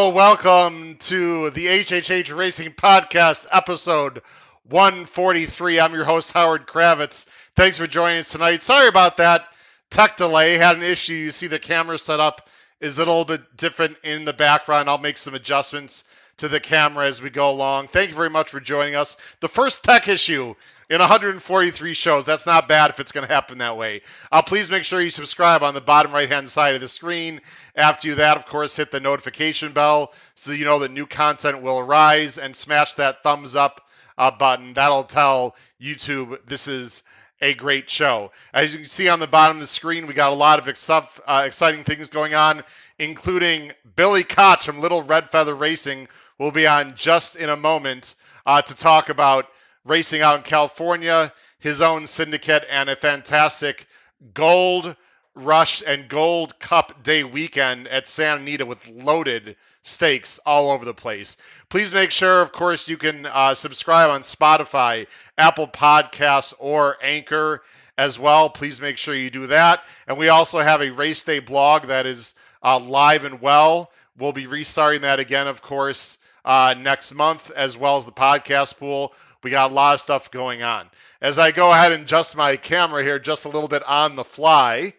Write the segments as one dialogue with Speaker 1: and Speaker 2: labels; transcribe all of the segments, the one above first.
Speaker 1: Hello, welcome to the HHH Racing Podcast, episode 143. I'm your host, Howard Kravitz. Thanks for joining us tonight. Sorry about that tech delay. Had an issue. You see the camera setup is a little bit different in the background. I'll make some adjustments to the camera as we go along. Thank you very much for joining us. The first tech issue in 143 shows. That's not bad if it's going to happen that way. Please make sure you subscribe on the bottom right-hand side of the screen. After you that, of course, hit the notification bell so you know that new content will arise, and smash that thumbs up button. That'll tell YouTube this is a great show. As you can see on the bottom of the screen, we got a lot of exciting things going on, including Billy Koch from Little Red Feather Racing will be on just in a moment to talk about racing out in California, his own syndicate, and a fantastic Gold Rush and Gold Cup Day weekend at Santa Anita with loaded stakes all over the place. Please make sure, of course, you can subscribe on Spotify, Apple Podcasts, or Anchor as well. Please make sure you do that. And we also have a race day blog that is live and well. We'll be restarting that again, of course, next month, as well as the podcast pool. We got a lot of stuff going on. As I go ahead and adjust my camera here just a little bit on the fly,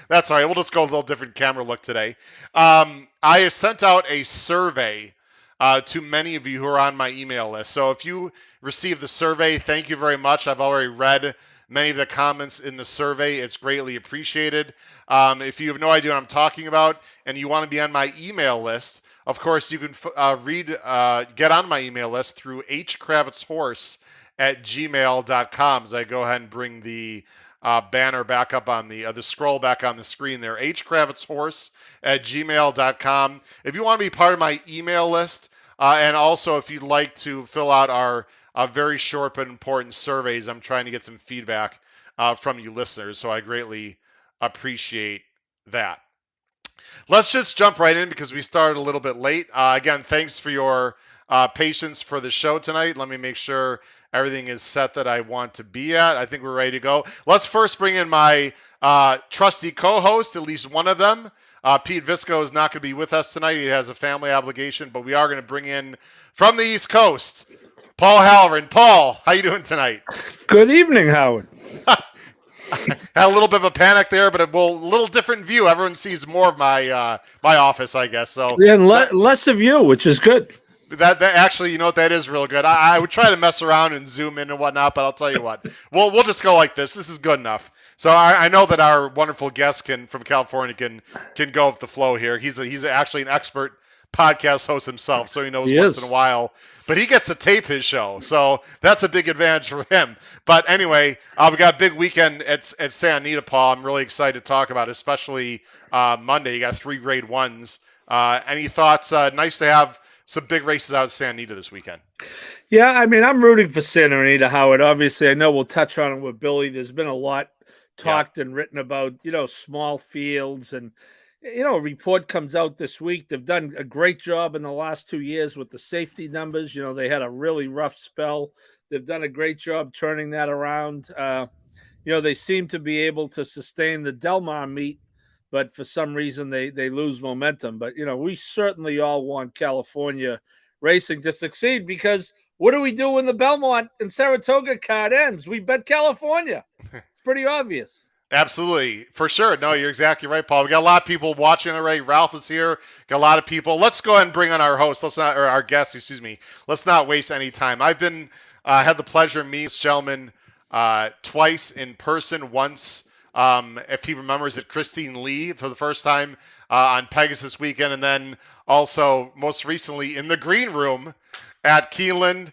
Speaker 1: that's all right. We'll just go a little different camera look today. I sent out a survey to many of you who are on my email list. So if you received the survey, thank you very much. I've already read many of the comments in the survey. It's greatly appreciated. If you have no idea what I'm talking about and you want to be on my email list, of course, you can get on my email list through hkravitzhorse@gmail.com. As I go ahead and bring the banner back up on the scroll back on the screen there, hkravitzhorse@gmail.com. If you want to be part of my email list, and also if you'd like to fill out our very short but important surveys, I'm trying to get some feedback from you listeners, so I greatly appreciate that. Let's just jump right in because we started a little bit late. Again, thanks for your patience for the show tonight. Let me make sure everything is set that I want to be at. I think we're ready to go. Let's first bring in my trusty co-host, at least one of them. Pete Visco is not going to be with us tonight. He has a family obligation, but we are going to bring in from the East Coast, Paul Halloran. Paul, how you doing tonight?
Speaker 2: Good evening, Howard.
Speaker 1: Had a little bit of a panic there, but a little different view. Everyone sees more of my my office, I guess. So
Speaker 2: yeah, and less of you, which is good.
Speaker 1: That actually, you know what, that is real good. I would try to mess around and zoom in and whatnot, but I'll tell you what, we'll just go like this. This is good enough. So I know that our wonderful guest from California can go with the flow here. He's actually an expert podcast host himself, so he knows once in a while. But he gets to tape his show, so that's a big advantage for him. But anyway, we got a big weekend at Santa Anita, Paul. I'm really excited to talk about, especially Monday. You got 3 grade ones. Any thoughts? Nice to have some big races out at Santa Anita this weekend.
Speaker 2: Yeah, I mean, I'm rooting for Santa Anita, Howard. Obviously, I know we'll touch on it with Billy. There's been a lot talked and written about, small fields. And, a report comes out this week. They've done a great job in the last 2 years with the safety numbers. They had a really rough spell. They've done a great job turning that around. They seem to be able to sustain the Del Mar meet, but for some reason they lose momentum. But, we certainly all want California racing to succeed, because what do we do when the Belmont and Saratoga card ends? We bet California. It's pretty obvious.
Speaker 1: Absolutely. For sure. No, you're exactly right, Paul. We got a lot of people watching already. Ralph is here. Got a lot of people. Let's go ahead and bring on our host. Our guest, excuse me. Let's not waste any time. I've been had the pleasure of meeting this gentleman twice in person. Once, if he remembers it, Christine Lee for the first time on Pegasus weekend, and then also most recently in the green room at Keeneland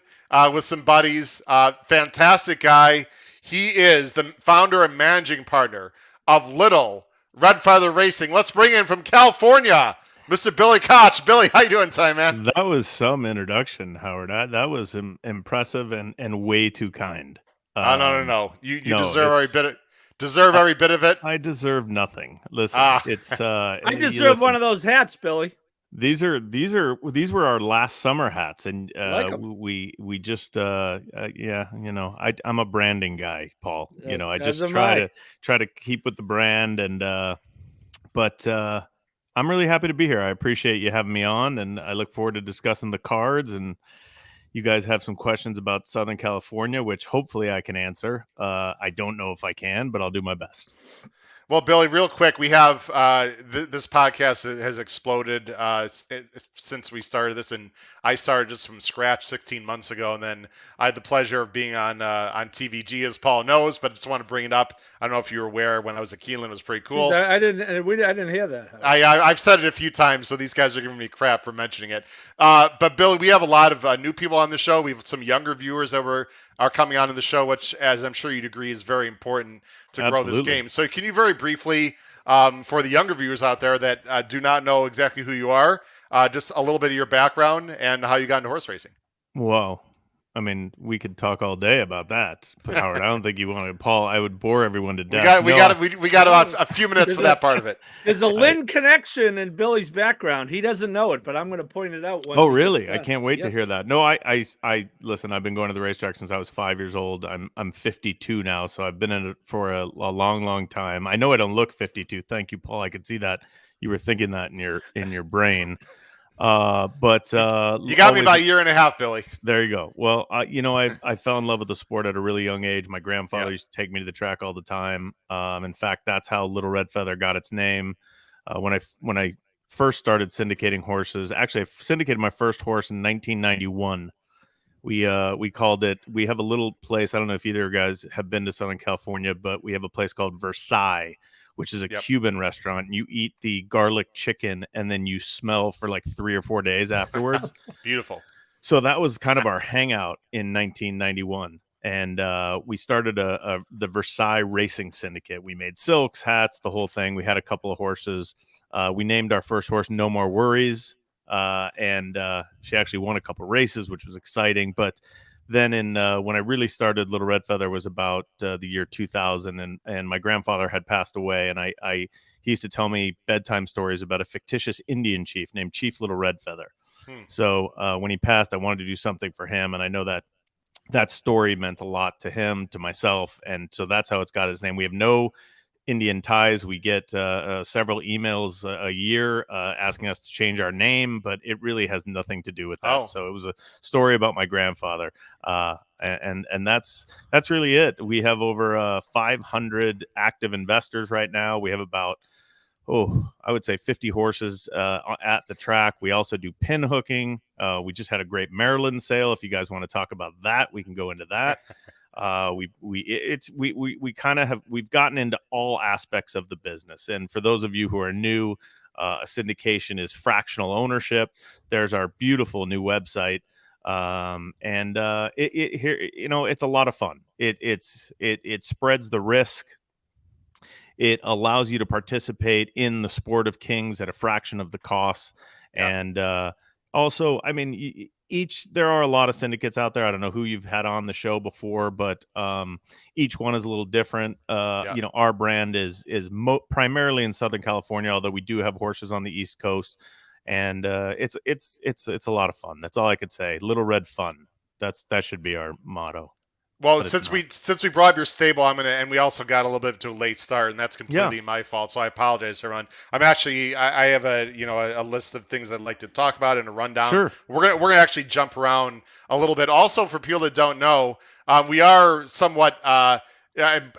Speaker 1: with some buddies. Fantastic guy. He is the founder and managing partner of Little Red Feather Racing. Let's bring in from California, Mr. Billy Koch. Billy, how you doing tonight, man?
Speaker 3: That was some introduction, Howard. That was impressive and way too kind.
Speaker 1: No. You deserve every bit of it.
Speaker 3: I deserve nothing. Listen, it's
Speaker 2: I deserve one of those hats, Billy.
Speaker 3: These were our last summer hats, and
Speaker 2: like
Speaker 3: we just I'm a branding guy, Paul. I just try to keep with the brand, and but I'm really happy to be here. I appreciate you having me on, and I look forward to discussing the cards. And you guys have some questions about Southern California, which hopefully I can answer. I don't know if I can, but I'll do my best.
Speaker 1: Well, Billy, real quick, we have this podcast has exploded since we started this, and I started just from scratch 16 months ago, and then I had the pleasure of being on TVG, as Paul knows, but I just want to bring it up. I don't know if you were aware when I was at Keeneland, it was pretty cool.
Speaker 2: Jeez, I didn't hear that.
Speaker 1: I've said it a few times, so these guys are giving me crap for mentioning it. But Billy, we have a lot of new people on the show. We have some younger viewers that are coming on to the show, which, as I'm sure you'd agree, is very important to grow this game. So can you very briefly, for the younger viewers out there that do not know exactly who you are, just a little bit of your background and how you got into horse racing?
Speaker 3: Well, I mean, we could talk all day about that, but Howard, I don't think you want to. Paul, I would bore everyone to death.
Speaker 1: We got about a few minutes for that part of it.
Speaker 2: There's a Lynn connection in Billy's background. He doesn't know it, but I'm going to point it out.
Speaker 3: Oh, really? I can't wait to hear that. No, I listen. I've been going to the racetrack since I was 5 years old. I'm 52 now, so I've been in it for a long time. I know I don't look 52. Thank you, Paul. I could see that you were thinking that in your brain. But
Speaker 1: you got me about a year and a half, Billy.
Speaker 3: There you go. Well, I fell in love with the sport at a really young age. My grandfather used to take me to the track all the time. In fact, that's how Little Red Feather got its name. When I first started syndicating horses, actually, I syndicated my first horse in 1991. We called it. We have a little place. I don't know if either of you guys have been to Southern California, but we have a place called Versailles, which is a Cuban restaurant. And you eat the garlic chicken and then you smell for like 3 or 4 days afterwards.
Speaker 1: Beautiful.
Speaker 3: So that was kind of our hangout in 1991. And we started the Versailles Racing Syndicate. We made silks, hats, the whole thing. We had a couple of horses. We named our first horse No More Worries. And she actually won a couple of races, which was exciting. But then when I really started Little Red Feather was about the year 2000, and my grandfather had passed away, and he used to tell me bedtime stories about a fictitious Indian chief named Chief Little Red Feather. So when he passed, I wanted to do something for him, and I know that story meant a lot to him, to myself, and so that's how it's got its name. We have no Indian ties. We get several emails a year asking us to change our name, but it really has nothing to do with that. So it was a story about my grandfather, and that's really it. We have over 500 active investors right now. We have about I would say 50 horses at the track. We also do pin hooking. We just had a great Maryland sale. If you guys want to talk about that, we can go into that. We've gotten into all aspects of the business. And for those of you who are new, a syndication is fractional ownership. There's our beautiful new website. It's a lot of fun. It spreads the risk. It allows you to participate in the sport of kings at a fraction of the cost. And also, I mean, there are a lot of syndicates out there. I don't know who you've had on the show before, but each one is a little different. Our brand is primarily in Southern California, although we do have horses on the East Coast, and it's a lot of fun. That's all I could say. Little Red Fun. That should be our motto.
Speaker 1: Well, since we brought up your stable, and we also got a little bit to a late start, and that's completely my fault. So I apologize, everyone. I have a list of things I'd like to talk about and a rundown.
Speaker 3: Sure.
Speaker 1: We're gonna actually jump around a little bit. Also, for people that don't know, we are somewhat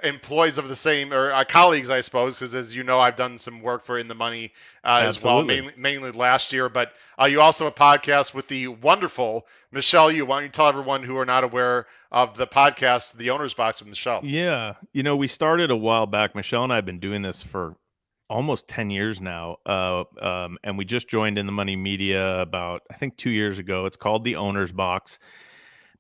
Speaker 1: employees of the same, or colleagues, I suppose, because as you know, I've done some work for In the Money as well, mainly last year. But you also have a podcast with the wonderful Michelle Yu. Why don't you tell everyone who are not aware of the podcast, The Owner's Box with Michelle?
Speaker 3: Yeah. We started a while back. Michelle and I have been doing this for almost 10 years now. And we just joined In the Money Media about, I think, 2 years ago. It's called The Owner's Box.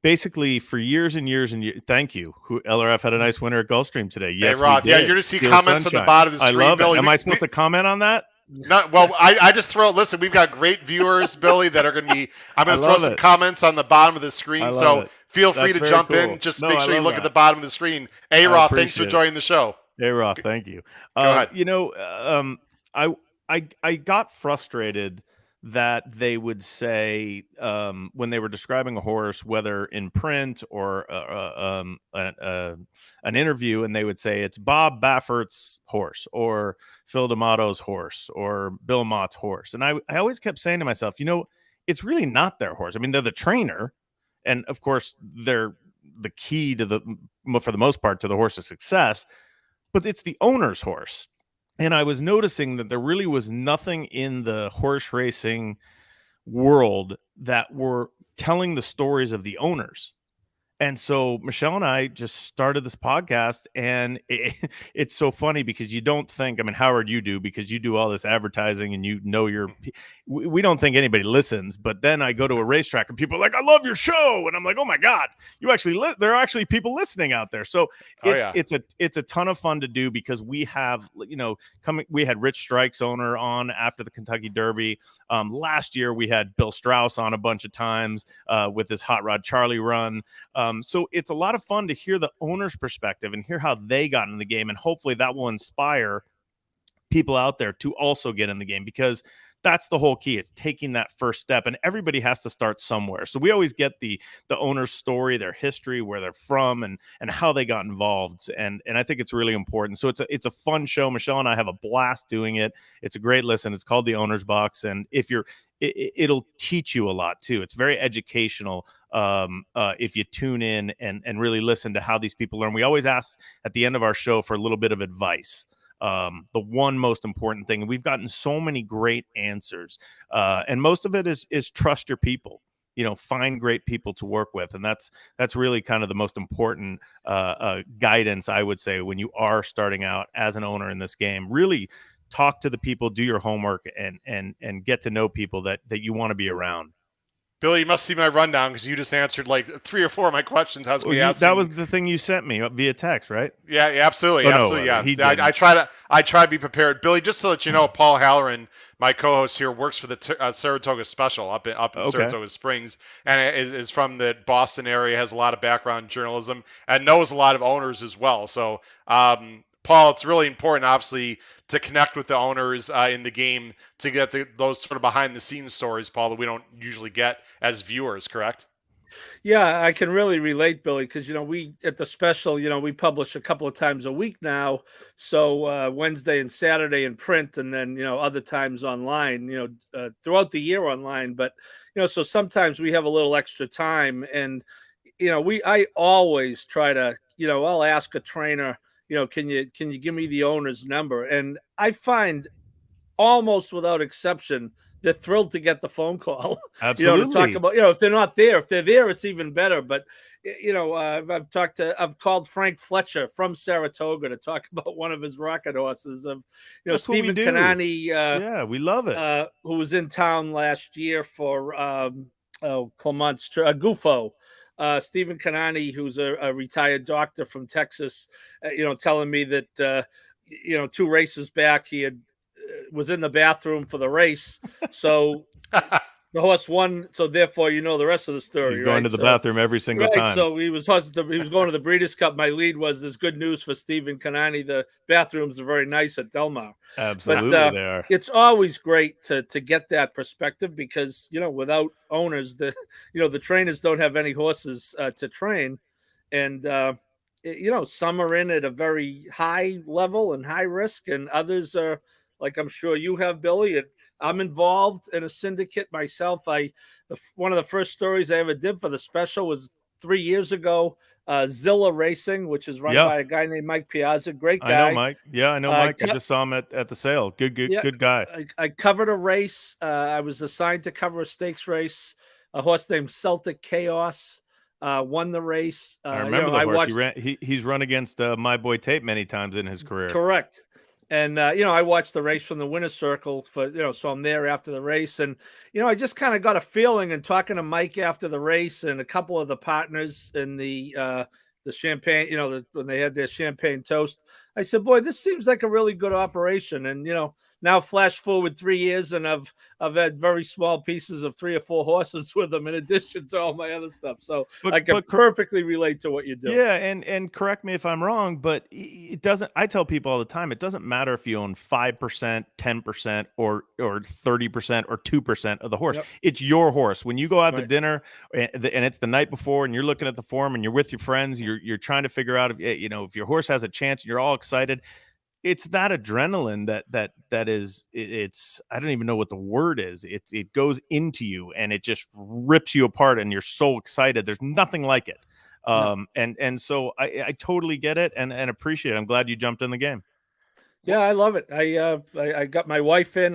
Speaker 3: Basically, for years and years and years, thank you. LRF had a nice winner at Gulfstream today. Yes,
Speaker 1: hey, Rob, you're going to see comments on the bottom of the screen.
Speaker 3: I love
Speaker 1: Billy,
Speaker 3: it. Am I supposed to comment on that?
Speaker 1: Well, I just listen, we've got great viewers, Billy, that are going to be, I'm going to throw some comments on the bottom of the screen. So feel free to jump in. Just make sure you look at the bottom of the screen. Hey, Rob, thanks for joining the show.
Speaker 3: Hey, Rob, thank you.
Speaker 1: Go ahead.
Speaker 3: I got frustrated that they would say when they were describing a horse, whether in print or an interview, and they would say it's Bob Baffert's horse or Phil D'Amato's horse or Bill Mott's horse. And I always kept saying to myself, it's really not their horse. I mean, they're the trainer. And of course, they're the key to for the most part, to the horse's success, but it's the owner's horse. And I was noticing that there really was nothing in the horse racing world that were telling the stories of the owners. And so Michelle and I just started this podcast, and it's so funny because you don't think, I mean, Howard, you do, because you do all this advertising and we don't think anybody listens. But then I go to a racetrack and people are like, I love your show. And I'm like, oh my God, there are actually people listening out there. So it's a ton of fun to do because we have, we had Rich Strike's owner on after the Kentucky Derby. Last year we had Bill Strauss on a bunch of times with this Hot Rod Charlie run. So it's a lot of fun to hear the owner's perspective and hear how they got in the game. And hopefully that will inspire people out there to also get in the game, because that's the whole key. It's taking that first step, and everybody has to start somewhere. So we always get the owner's story, their history, where they're from, and how they got involved. And I think it's really important. So it's a fun show. Michelle and I have a blast doing it. It's a great listen. It's called The Owner's Box. And it'll teach you a lot too. It's very educational if you tune in and really listen to how these people learn. We always ask at the end of our show for a little bit of advice. The one most important thing, and we've gotten so many great answers, and most of it is trust your people. Find great people to work with, and that's really kind of the most important guidance, I would say, when you are starting out as an owner in this game. Really talk to the people, do your homework, and get to know people that you want to be around.
Speaker 1: Billy, you must see my rundown because you just answered like 3 or 4 of my questions. I was
Speaker 3: that was the thing you sent me via text, right?
Speaker 1: Yeah, absolutely, absolutely.
Speaker 3: No,
Speaker 1: yeah, I try to be prepared. Billy, just to let you know, Paul Halloran, my co-host here, works for the Saratoga Special up in Saratoga Springs, and is from the Boston area. Has a lot of background in journalism and knows a lot of owners as well. So, Paul, it's really important, obviously, to connect with the owners in the game to get those sort of behind-the-scenes stories, Paul, that we don't usually get as viewers, correct?
Speaker 2: Yeah, I can really relate, Billy, because, we at the Special, we publish a couple of times a week now. So Wednesday and Saturday in print, and then, other times online, throughout the year online. But, so sometimes we have a little extra time. And, I always try to, I'll ask a trainer, can you give me the owner's number? And I find almost without exception, they're thrilled to get the phone call.
Speaker 3: Absolutely.
Speaker 2: To talk about, if they're not there, if they're there, it's even better. But, I've called Frank Fletcher from Saratoga to talk about one of his rocket horses of, Stephen Kanani.
Speaker 3: Yeah, we love it.
Speaker 2: Who was in town last year for Clement's Gufo. Stephen Kanani, who's a retired doctor from Texas, telling me that, 2 races back, he was in the bathroom for the race. So the horse won. So therefore, the rest of the story.
Speaker 3: He's going to the bathroom every single time.
Speaker 2: So he was going to the Breeders' Cup. My lead was, there's good news for Stephen Kanani. The bathrooms are very nice at Del Mar.
Speaker 3: Absolutely, they are.
Speaker 2: It's always great to get that perspective because, without owners, the trainers don't have any horses to train. And, some are in at a very high level and high risk, and others are, like I'm sure you have, Billy. And I'm involved in a syndicate myself. One of the first stories I ever did for the Special was 3 years ago. Zilla Racing, which is run by a guy named Mike Piazza. Great guy.
Speaker 3: I know Mike. Yeah, I know Mike. I just saw him at the sale. Good guy.
Speaker 2: I covered a race. I was assigned to cover a stakes race. A horse named Celtic Chaos won the race.
Speaker 3: I remember the horse. He's run against my boy Tate many times in his career.
Speaker 2: Correct. And, I watched the race from the winner's circle for, so I'm there after the race. And, I just kind of got a feeling, and talking to Mike after the race and a couple of the partners in the champagne, when they had their champagne toast, I said, boy, this seems like a really good operation. And, now flash forward 3 years, and I've had very small pieces of 3 or 4 horses with them in addition to all my other stuff. So I can perfectly relate to what you do.
Speaker 3: Yeah, and correct me if I'm wrong, but it doesn't. I tell people all the time, it doesn't matter if you own 5%, 10%, or 30% or 2% of the horse.
Speaker 2: Yep.
Speaker 3: It's your horse. When you go out to
Speaker 2: Right.
Speaker 3: dinner and it's the night before, and you're looking at the form, and you're with your friends, you're trying to figure out if your horse has a chance. You're all excited. It's that adrenaline that is it's I don't even know what the word is. It goes into you and it just rips you apart, and you're so excited. There's nothing like it. And so I totally get it and appreciate it. I'm glad you jumped in the game.
Speaker 2: Yeah, I love it. I got my wife in.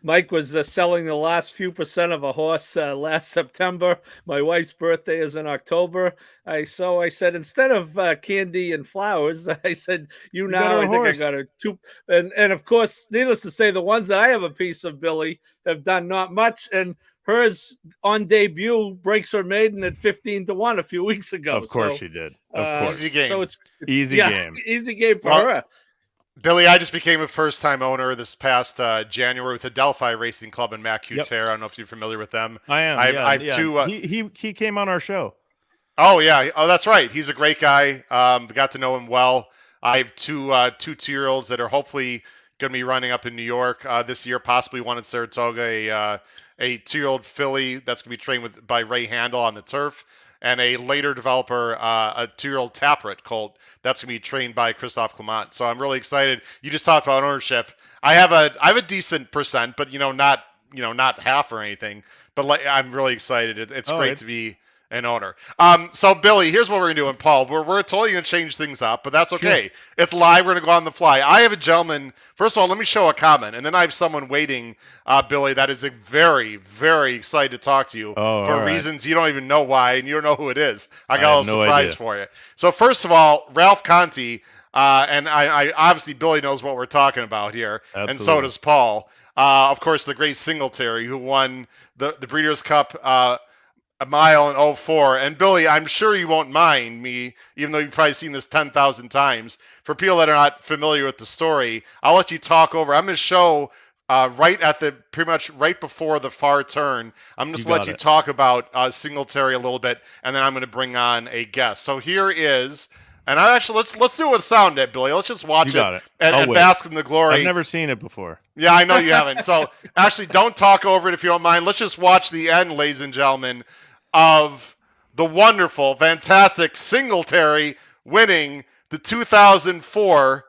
Speaker 2: Mike was selling the last few percent of a horse last September. My wife's birthday is in October. I said, instead of candy and flowers, I said, I think I got a 2. And of course, needless to say, the ones that I have a piece of, Billy, have done not much. And hers on debut breaks her maiden at 15-1 a few weeks ago.
Speaker 3: Of course she did. Of course.
Speaker 1: Easy game.
Speaker 2: So it's
Speaker 3: easy game.
Speaker 2: Easy game for her.
Speaker 1: Billy, I just became a first-time owner this past January with the Delphi Racing Club in Mac-Cutera.
Speaker 3: Yep.
Speaker 1: I don't know if you're familiar with them.
Speaker 3: I am.
Speaker 1: I have 2.
Speaker 3: He came on our show.
Speaker 1: Oh yeah. Oh, that's right. He's a great guy. Got to know him well. I have 2 2-year-olds that are hopefully going to be running up in New York this year. Possibly one in Saratoga. A 2-year-old filly that's going to be trained by Ray Handel on the turf, and a later developer, a 2-year-old Taprit colt that's going to be trained by Christophe Clement. So I'm really excited. You just talked about ownership. I have a decent percent, but not half or anything. But I'm really excited. It's great to be an owner. So Billy, here's what we're gonna do, and Paul, we're totally gonna change things up, but that's okay. Sure. It's live. We're gonna go on the fly. I have a gentleman. First of all, let me show a comment, and then I have someone waiting, Billy, that is very, very excited to talk to you for reasons you don't even know why, and you don't know who it is. I got a little surprise for you. So first of all, Ralph Conti, and I obviously Billy knows what we're talking about here, Absolutely. And so does Paul. Of course, the great Singletary, who won the Breeders' Cup a mile in 04. And Billy, I'm sure you won't mind me, even though you've probably seen this 10,000 times. For people that are not familiar with the story, I'll let you talk over. I'm going to show pretty much right before the far turn. I'm just going to let you talk about Singletary a little bit, and then I'm going to bring on a guest. So here is, and let's do it with sound, Billy. Let's just watch it and bask in the glory.
Speaker 3: I've never seen it before.
Speaker 1: Yeah, I know you haven't. So actually, don't talk over it if you don't mind. Let's just watch the end, ladies and gentlemen, of the wonderful, fantastic Singletary winning the 2004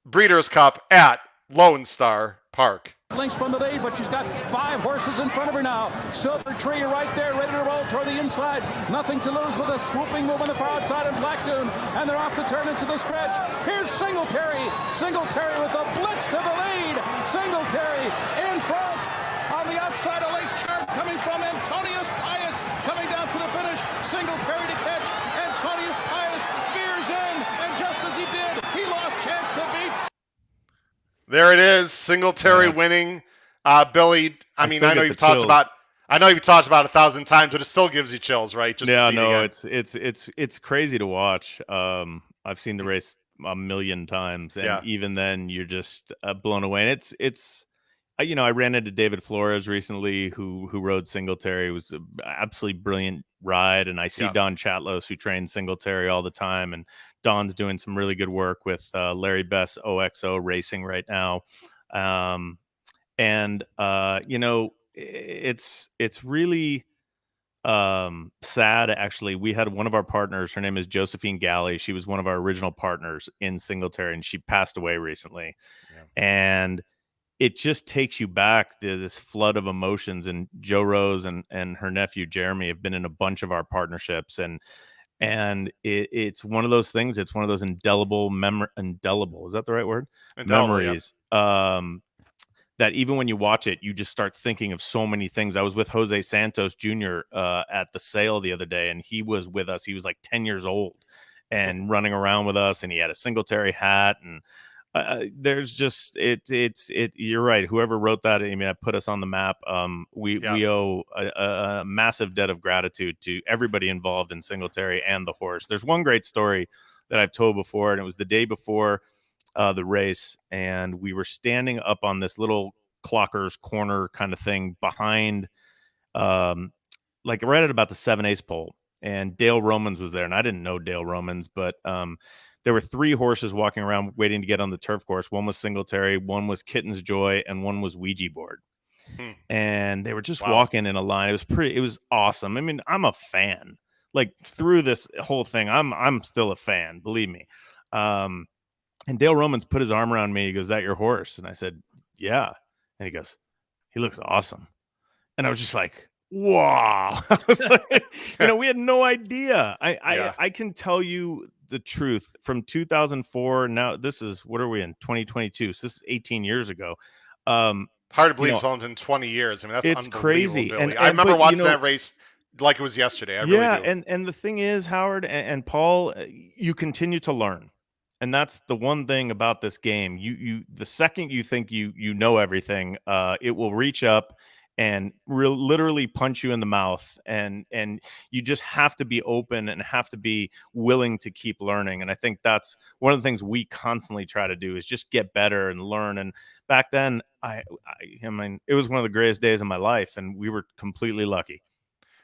Speaker 1: Breeders' Cup at Lone Star Park.
Speaker 4: Links from the day, but she's got 5 horses in front of her now. Silver Tree right there, ready to roll toward the inside. Nothing to lose with a swooping move on the far outside in Blackdoon, and they're off to turn into the stretch. Here's Singletary. Singletary with a blitz to the lead. Singletary in front. On the outside, a late charge coming from Antonius Pius, coming down to the finish. Singletary to catch. Antonius Pius veers in, and just as he did, he lost chance to beat.
Speaker 1: There it is, Singletary winning. Billy, I know you've talked about 1,000 times, but it still gives you chills, right? Just
Speaker 3: it's crazy to watch. I've seen the race a million times, and even then, you're just blown away. And it's I ran into David Flores recently, who rode Singletary. It was an absolutely brilliant ride, and I see Don Chatlos, who trains Singletary all the time, and Don's doing some really good work with Larry Best OXO Racing right now. It's really sad, actually. We had one of our partners, her name is Josephine Galley. She was one of our original partners in Singletary, and she passed away recently. And it just takes you back to this flood of emotions. And Joe Rose and her nephew Jeremy have been in a bunch of our partnerships, and it's one of those things. It's one of those indelible, is that the right word? Memories. That even when you watch it, you just start thinking of so many things. I was with Jose Santos Jr. At the sale the other day, and he was with us. He was like 10 years old and running around with us, and he had a Singletary hat, and there's just you're right. Whoever wrote that, that put us on the map. We owe a massive debt of gratitude to everybody involved in Singletary and the horse. There's one great story that I've told before, and it was the day before the race, and we were standing up on this little clocker's corner kind of thing behind, like right at about the 7/8 pole. And Dale Romans was there, and I didn't know Dale Romans, but there were 3 horses walking around waiting to get on the turf course. One was Singletary, one was Kitten's Joy, and one was Ouija Board. And they were just walking in a line. It was awesome. I mean, I'm a fan. Like through this whole thing, I'm still a fan, believe me. And Dale Romans put his arm around me. He goes, "That your horse?" And I said, "Yeah." And he goes, "He looks awesome." And I was just like, wow. I was like, we had no idea. I can tell you the truth. From 2004, now this is, what are we in, 2022? So this is 18 years ago.
Speaker 1: Hard to believe it's only been 20 years. I mean, that's
Speaker 3: it's
Speaker 1: unbelievable,
Speaker 3: crazy.
Speaker 1: Billy. I remember watching that race like it was yesterday. I really do.
Speaker 3: And the thing is, Howard and Paul, you continue to learn. And that's the one thing about this game. You the second you think you know everything, it will reach up and literally punch you in the mouth, and you just have to be open and have to be willing to keep learning. And I think that's one of the things we constantly try to do, is just get better and learn. And back then, I mean, it was one of the greatest days of my life, and we were completely lucky.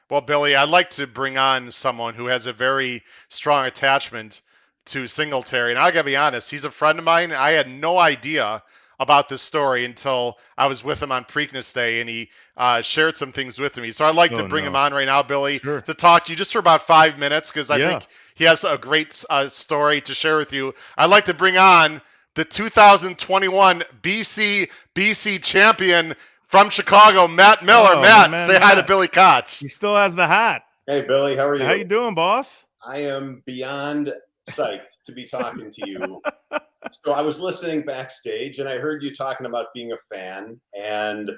Speaker 1: Well, Billy, I'd like to bring on someone who has a very strong attachment to Singletary. And I got to be honest, he's a friend of mine. I had no idea about this story until I was with him on Preakness Day, and he shared some things with me. So I'd like to bring him on right now, Billy, to talk to you just for about 5 minutes, because I think he has a great story to share with you. I'd like to bring on the 2021 BC champion from Chicago, Matt Miller. Matt, say hi to Billy Koch.
Speaker 3: He still has the hat.
Speaker 5: Hey, Billy, how are you?
Speaker 3: How you doing, boss?
Speaker 5: I am beyond psyched to be talking to you. So I was listening backstage, and I heard you talking about being a fan. And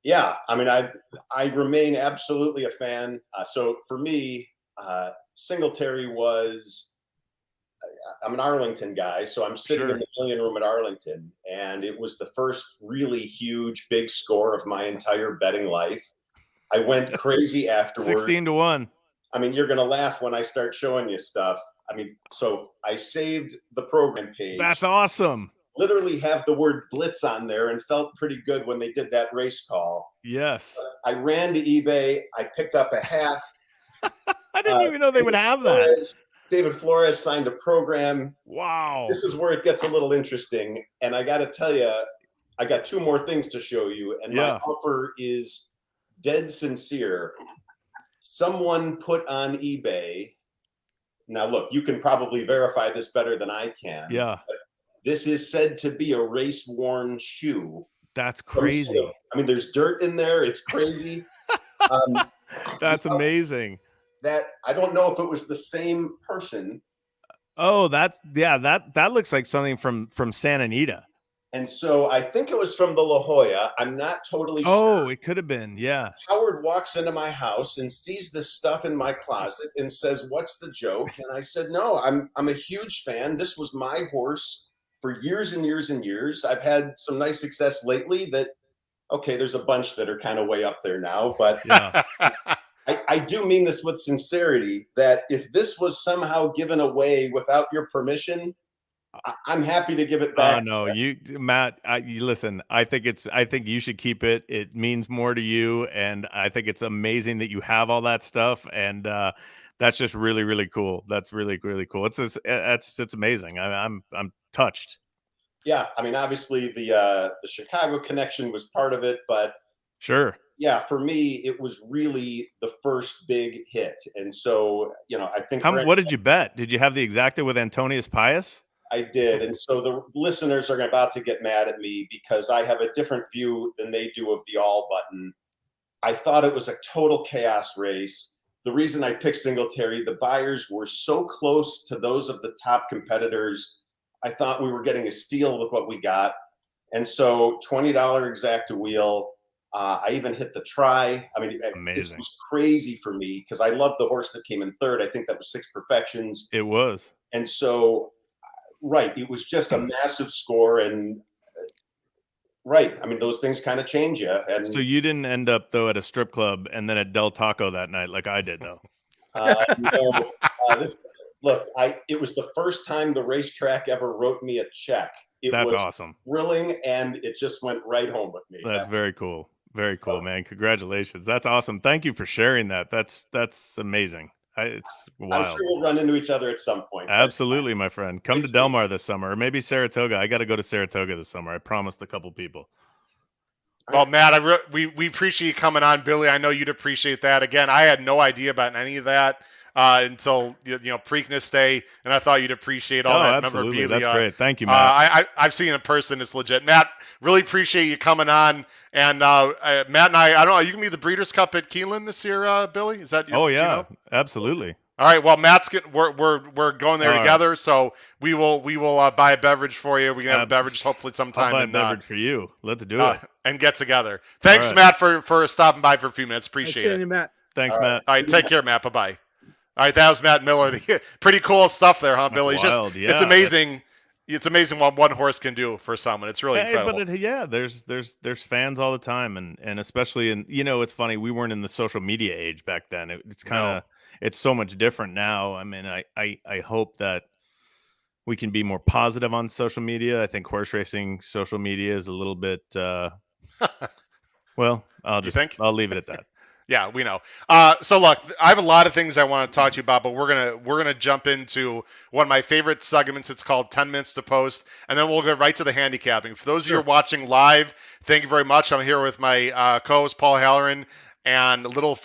Speaker 5: yeah, I mean, I remain absolutely a fan. So for me, Singletary was, I'm an Arlington guy, so I'm sitting in the million room at Arlington, and it was the first really huge, big score of my entire betting life. I went crazy afterwards.
Speaker 3: 16-1.
Speaker 5: I mean, you're going to laugh when I start showing you stuff. I mean, so I saved the program page.
Speaker 3: That's awesome.
Speaker 5: Literally have the word blitz on there, and felt pretty good when they did that race call.
Speaker 3: Yes.
Speaker 5: I ran to eBay. I picked up a hat.
Speaker 3: I didn't even know they would have that.
Speaker 5: David Flores signed a program.
Speaker 3: Wow.
Speaker 5: This is where it gets a little interesting. And I got to tell you, I got 2 more things to show you. And my offer is dead sincere. Someone put on eBay. Now, look, you can probably verify this better than I can.
Speaker 3: Yeah.
Speaker 5: This is said to be a race-worn shoe.
Speaker 3: That's crazy.
Speaker 5: I mean, there's dirt in there. It's crazy.
Speaker 3: That's amazing.
Speaker 5: That I don't know if it was the same person.
Speaker 3: Oh, that looks like something from Santa Anita.
Speaker 5: And so I think it was from the La Jolla. I'm not totally sure.
Speaker 3: Oh, it could have been. Yeah.
Speaker 5: Howard walks into my house and sees this stuff in my closet and says, "What's the joke?" And I said, "No, I'm a huge fan. This was my horse for years and years and years. I've had some nice success lately. That, okay, there's a bunch that are kind of way up there now, but I do mean this with sincerity, that if this was somehow given away without your permission, I'm happy to give it back."
Speaker 3: Oh no, Matt, you listen. I think you should keep it. It means more to you, and I think it's amazing that you have all that stuff, and that's just really, really cool. That's really, really cool. It's amazing. I'm touched.
Speaker 5: Yeah, I mean, obviously the Chicago connection was part of it, but
Speaker 3: sure.
Speaker 5: Yeah, for me, it was really the first big hit. And so, I think...
Speaker 3: What did you bet? Did you have the exacta with Antonius Pius?
Speaker 5: I did. And so the listeners are about to get mad at me because I have a different view than they do of the all button. I thought it was a total chaos race. The reason I picked Singletary, the buyers were so close to those of the top competitors. I thought we were getting a steal with what we got. And so $20 exacta wheel. I even hit the try. I mean, this was crazy for me because I love the horse that came in third. I think that was 6 Perfections.
Speaker 3: It was.
Speaker 5: And so, it was just a massive score. And I mean, those things kind of change you. And
Speaker 3: so you didn't end up, though, at a strip club and then at Del Taco that night like I did, though.
Speaker 5: look, it was the first time the racetrack ever wrote me a check.
Speaker 3: That's
Speaker 5: was
Speaker 3: awesome.
Speaker 5: thrilling, and it just went right home with me.
Speaker 3: That's very cool. Very cool, man. Congratulations. That's awesome. Thank you for sharing that. That's amazing. It's wild.
Speaker 5: I'm sure we'll run into each other at some point.
Speaker 3: Absolutely, my friend. Come to Del Mar this summer, or maybe Saratoga. I got to go to Saratoga this summer. I promised a couple people.
Speaker 1: Well, Matt, we appreciate you coming on, Billy. I know you'd appreciate that. Again, I had no idea about any of that until Preakness Day, and I thought you'd appreciate all that
Speaker 3: absolutely.
Speaker 1: memorabilia.
Speaker 3: That's great. Thank you, Matt.
Speaker 1: I've seen it in person. It's legit. Matt, really appreciate you coming on. And Matt and I don't know, are you gonna be the Breeders' Cup at Keeneland this year, Billy? Is that?
Speaker 3: Yeah, you know? Absolutely.
Speaker 1: All right. Well, Matt's we're going there together, so we will buy a beverage for you. We can have a beverage hopefully sometime.
Speaker 3: I'll buy a beverage for you. Let's do it
Speaker 1: and get together. Thanks, Matt, for stopping by for a few minutes. Appreciate it.
Speaker 2: You, Matt.
Speaker 3: Thanks, Matt.
Speaker 1: All right, take care, Matt. Bye bye. All right, that was Matt Miller. Pretty cool stuff there, huh, Billy?
Speaker 3: Wild.
Speaker 1: It's amazing. It's amazing what one horse can do for someone. It's really incredible.
Speaker 3: But there's fans all the time, and especially in it's funny, we weren't in the social media age back then. It's kind of it's so much different now. I mean, I hope that we can be more positive on social media. I think horse racing social media is a little bit well, I'll leave it at that.
Speaker 1: Yeah, we know. So look, I have a lot of things I want to talk to you about, but we're gonna jump into one of my favorite segments. It's called 10 Minutes to Post, and then we'll go right to the handicapping. For those of you who are watching live, thank you very much. I'm here with my co-host Paul Halloran and Little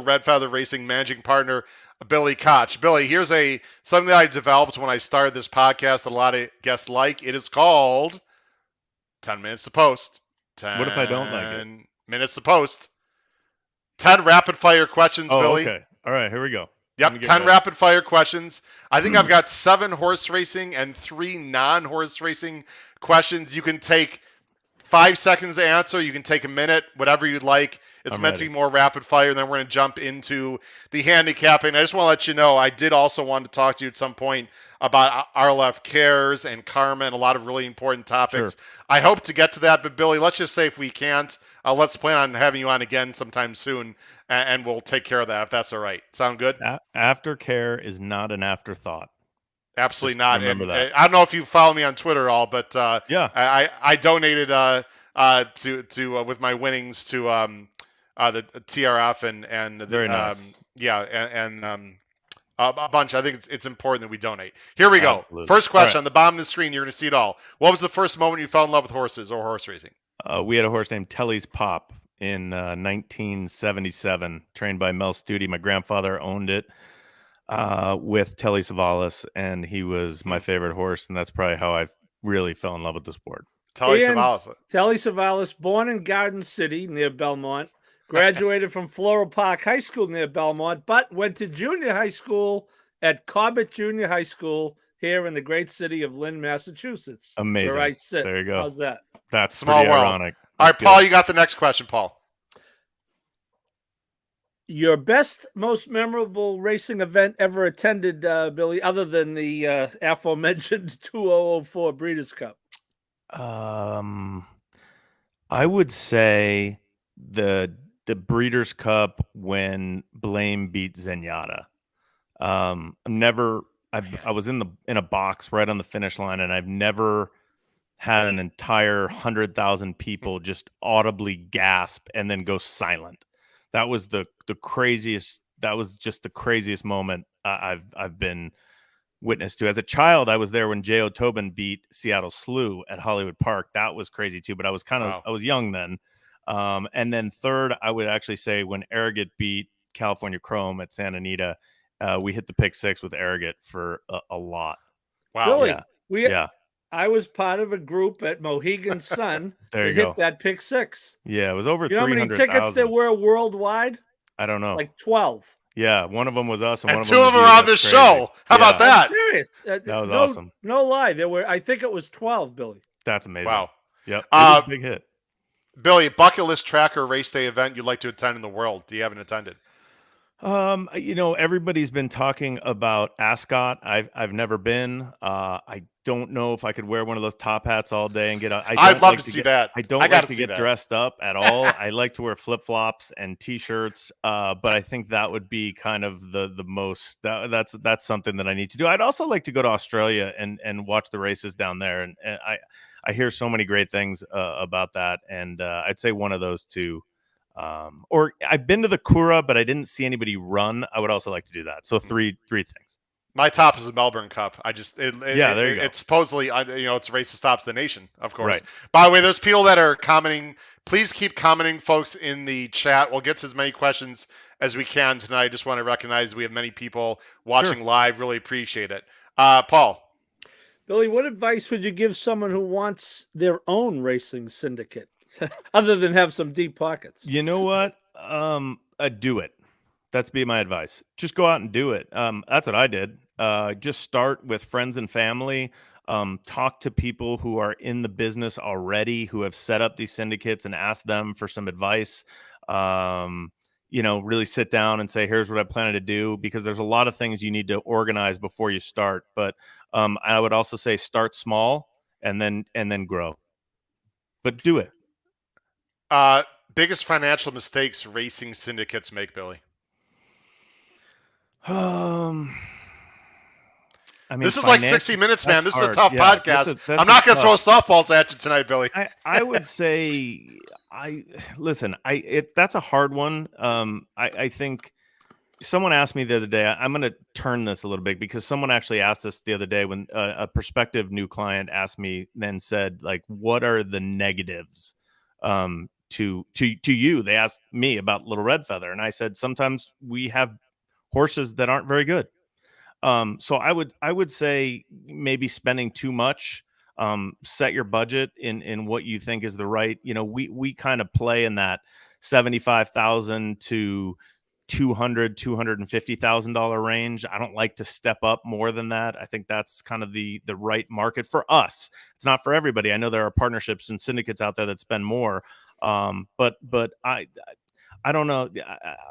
Speaker 1: Red Feather Racing managing partner Billy Koch. Billy, here's something that I developed when I started this podcast that a lot of guests like. It is called 10 Minutes to Post.
Speaker 3: What if I don't like it?
Speaker 1: 10 minutes to post. 10 rapid fire questions, Billy.
Speaker 3: Okay. All right, here we go.
Speaker 1: Yep, 10 rapid fire questions. I think I've got 7 horse racing and 3 non-horse racing questions. You can take 5 seconds to answer. You can take a minute, whatever you'd like. It's meant to be more rapid fire. And then we're going to jump into the handicapping. I just want to let you know, I did also want to talk to you at some point about RLF Cares and Karma and a lot of really important topics.
Speaker 3: Sure.
Speaker 1: I hope to get to that, but Billy, let's just say if we can't, let's plan on having you on again sometime soon, and we'll take care of that if that's all right. Sound good?
Speaker 3: Aftercare is not an afterthought.
Speaker 1: Absolutely
Speaker 3: Just
Speaker 1: not.
Speaker 3: Remember that.
Speaker 1: I don't know if you follow me on Twitter at all, but
Speaker 3: yeah,
Speaker 1: I donated to with my winnings to the TRF and
Speaker 3: very nice.
Speaker 1: A bunch. I think it's important that we donate. Here we go.
Speaker 3: Absolutely.
Speaker 1: First question on the bottom of the screen. You're going to see it all. What was the first moment you fell in love with horses or horse racing?
Speaker 3: We had a horse named Telly's Pop in 1977, trained by Mel Studi. My grandfather owned it with Telly Savalas, and he was my favorite horse, and that's probably how I really fell in love with the sport.
Speaker 1: Telly Savalas.
Speaker 2: Telly Savalas, born in Garden City near Belmont, graduated from Floral Park High School near Belmont, but went to junior high school at Cobbett Junior High School here in the great city of Lynn, Massachusetts.
Speaker 3: Amazing.
Speaker 2: Where I sit.
Speaker 3: There you go.
Speaker 2: How's that?
Speaker 3: That's
Speaker 1: small world.
Speaker 3: Ironic.
Speaker 1: All right, Paul, you got the next question, Paul.
Speaker 2: Your best, most memorable racing event ever attended, Billy, other than the aforementioned 2004 Breeders' Cup?
Speaker 3: I would say the Breeders' Cup when Blame beat Zenyatta. I was in a box right on the finish line, and I've never had an entire 100,000 people just audibly gasp and then go silent. That was the craziest. That was just the craziest moment I've been witness to. As a child, I was there when J.O. Tobin beat Seattle Slew at Hollywood Park. That was crazy too, but I was I was young then. And then third, I would actually say when Arrogate beat California Chrome at Santa Anita, we hit the pick 6 with Arrogate for a lot.
Speaker 2: Wow. Really?
Speaker 3: Yeah.
Speaker 2: I was part of a group at Mohegan Sun
Speaker 3: there you
Speaker 2: that
Speaker 3: go.
Speaker 2: hit that pick 6.
Speaker 3: Yeah, it was over 300,000.
Speaker 2: You know how many tickets there were worldwide?
Speaker 3: I don't know.
Speaker 2: Like 12.
Speaker 3: Yeah, one of them was us, and one of
Speaker 1: two of them were on this show. How about that?
Speaker 2: I'm serious.
Speaker 3: That was awesome.
Speaker 2: No lie. There were. I think it was 12, Billy.
Speaker 3: That's amazing.
Speaker 1: Wow.
Speaker 3: Yep. It was a big hit.
Speaker 1: Billy, bucket list track or race day event you'd like to attend in the world? Do you haven't attended?
Speaker 3: Everybody's been talking about Ascot. I've never been. I don't know if I could wear one of those top hats all day and get. I
Speaker 1: I'd
Speaker 3: don't
Speaker 1: love
Speaker 3: like
Speaker 1: to
Speaker 3: to
Speaker 1: see
Speaker 3: get.
Speaker 1: that.
Speaker 3: I
Speaker 1: I
Speaker 3: don't
Speaker 1: got
Speaker 3: like
Speaker 1: to
Speaker 3: to
Speaker 1: see
Speaker 3: get
Speaker 1: that.
Speaker 3: dressed up at all. I like to wear flip flops and t-shirts. But I think that would be kind of the most. That's something that I need to do. I'd also like to go to Australia and watch the races down there. And I hear so many great things about that. And I'd say one of those two. Or I've been to the Kura, but I didn't see anybody run. I would also like to do that. So three things.
Speaker 1: My top is the Melbourne Cup.
Speaker 3: Yeah, there you go.
Speaker 1: It's supposedly, it's a race that stops the nation, of course.
Speaker 3: Right.
Speaker 1: By the way, there's people that are commenting. Please keep commenting, folks, in the chat. We'll get to as many questions as we can tonight. I just want to recognize we have many people watching live. Really appreciate it. Paul.
Speaker 2: Billy, what advice would you give someone who wants their own racing syndicate, other than have some deep pockets?
Speaker 3: You know what? Do it. That's be my advice. Just go out and do it. That's what I did. Just start with friends and family. Talk to people who are in the business already, who have set up these syndicates, and ask them for some advice. Really sit down and say, here's what I plan to do, because there's a lot of things you need to organize before you start. But I would also say start small and then grow. But do it.
Speaker 1: Biggest financial mistakes racing syndicates make, Billy? This is like 60 Minutes, man. This is a tough podcast. I'm not going to throw softballs at you tonight, Billy.
Speaker 3: I would say, that's a hard one. I think someone asked me the other day, I'm going to turn this a little bit, because someone actually asked this the other day when a prospective new client asked me, then said, like, what are the negatives to you? They asked me about Little Red Feather, and I said, sometimes we have horses that aren't very good. So I would say maybe spending too much. Set your budget in what you think is the right. We kind of play in that $75,000 to $250,000 range. I don't like to step up more than that. I think that's kind of the right market for us. It's not for everybody. I know there are partnerships and syndicates out there that spend more. But I don't know.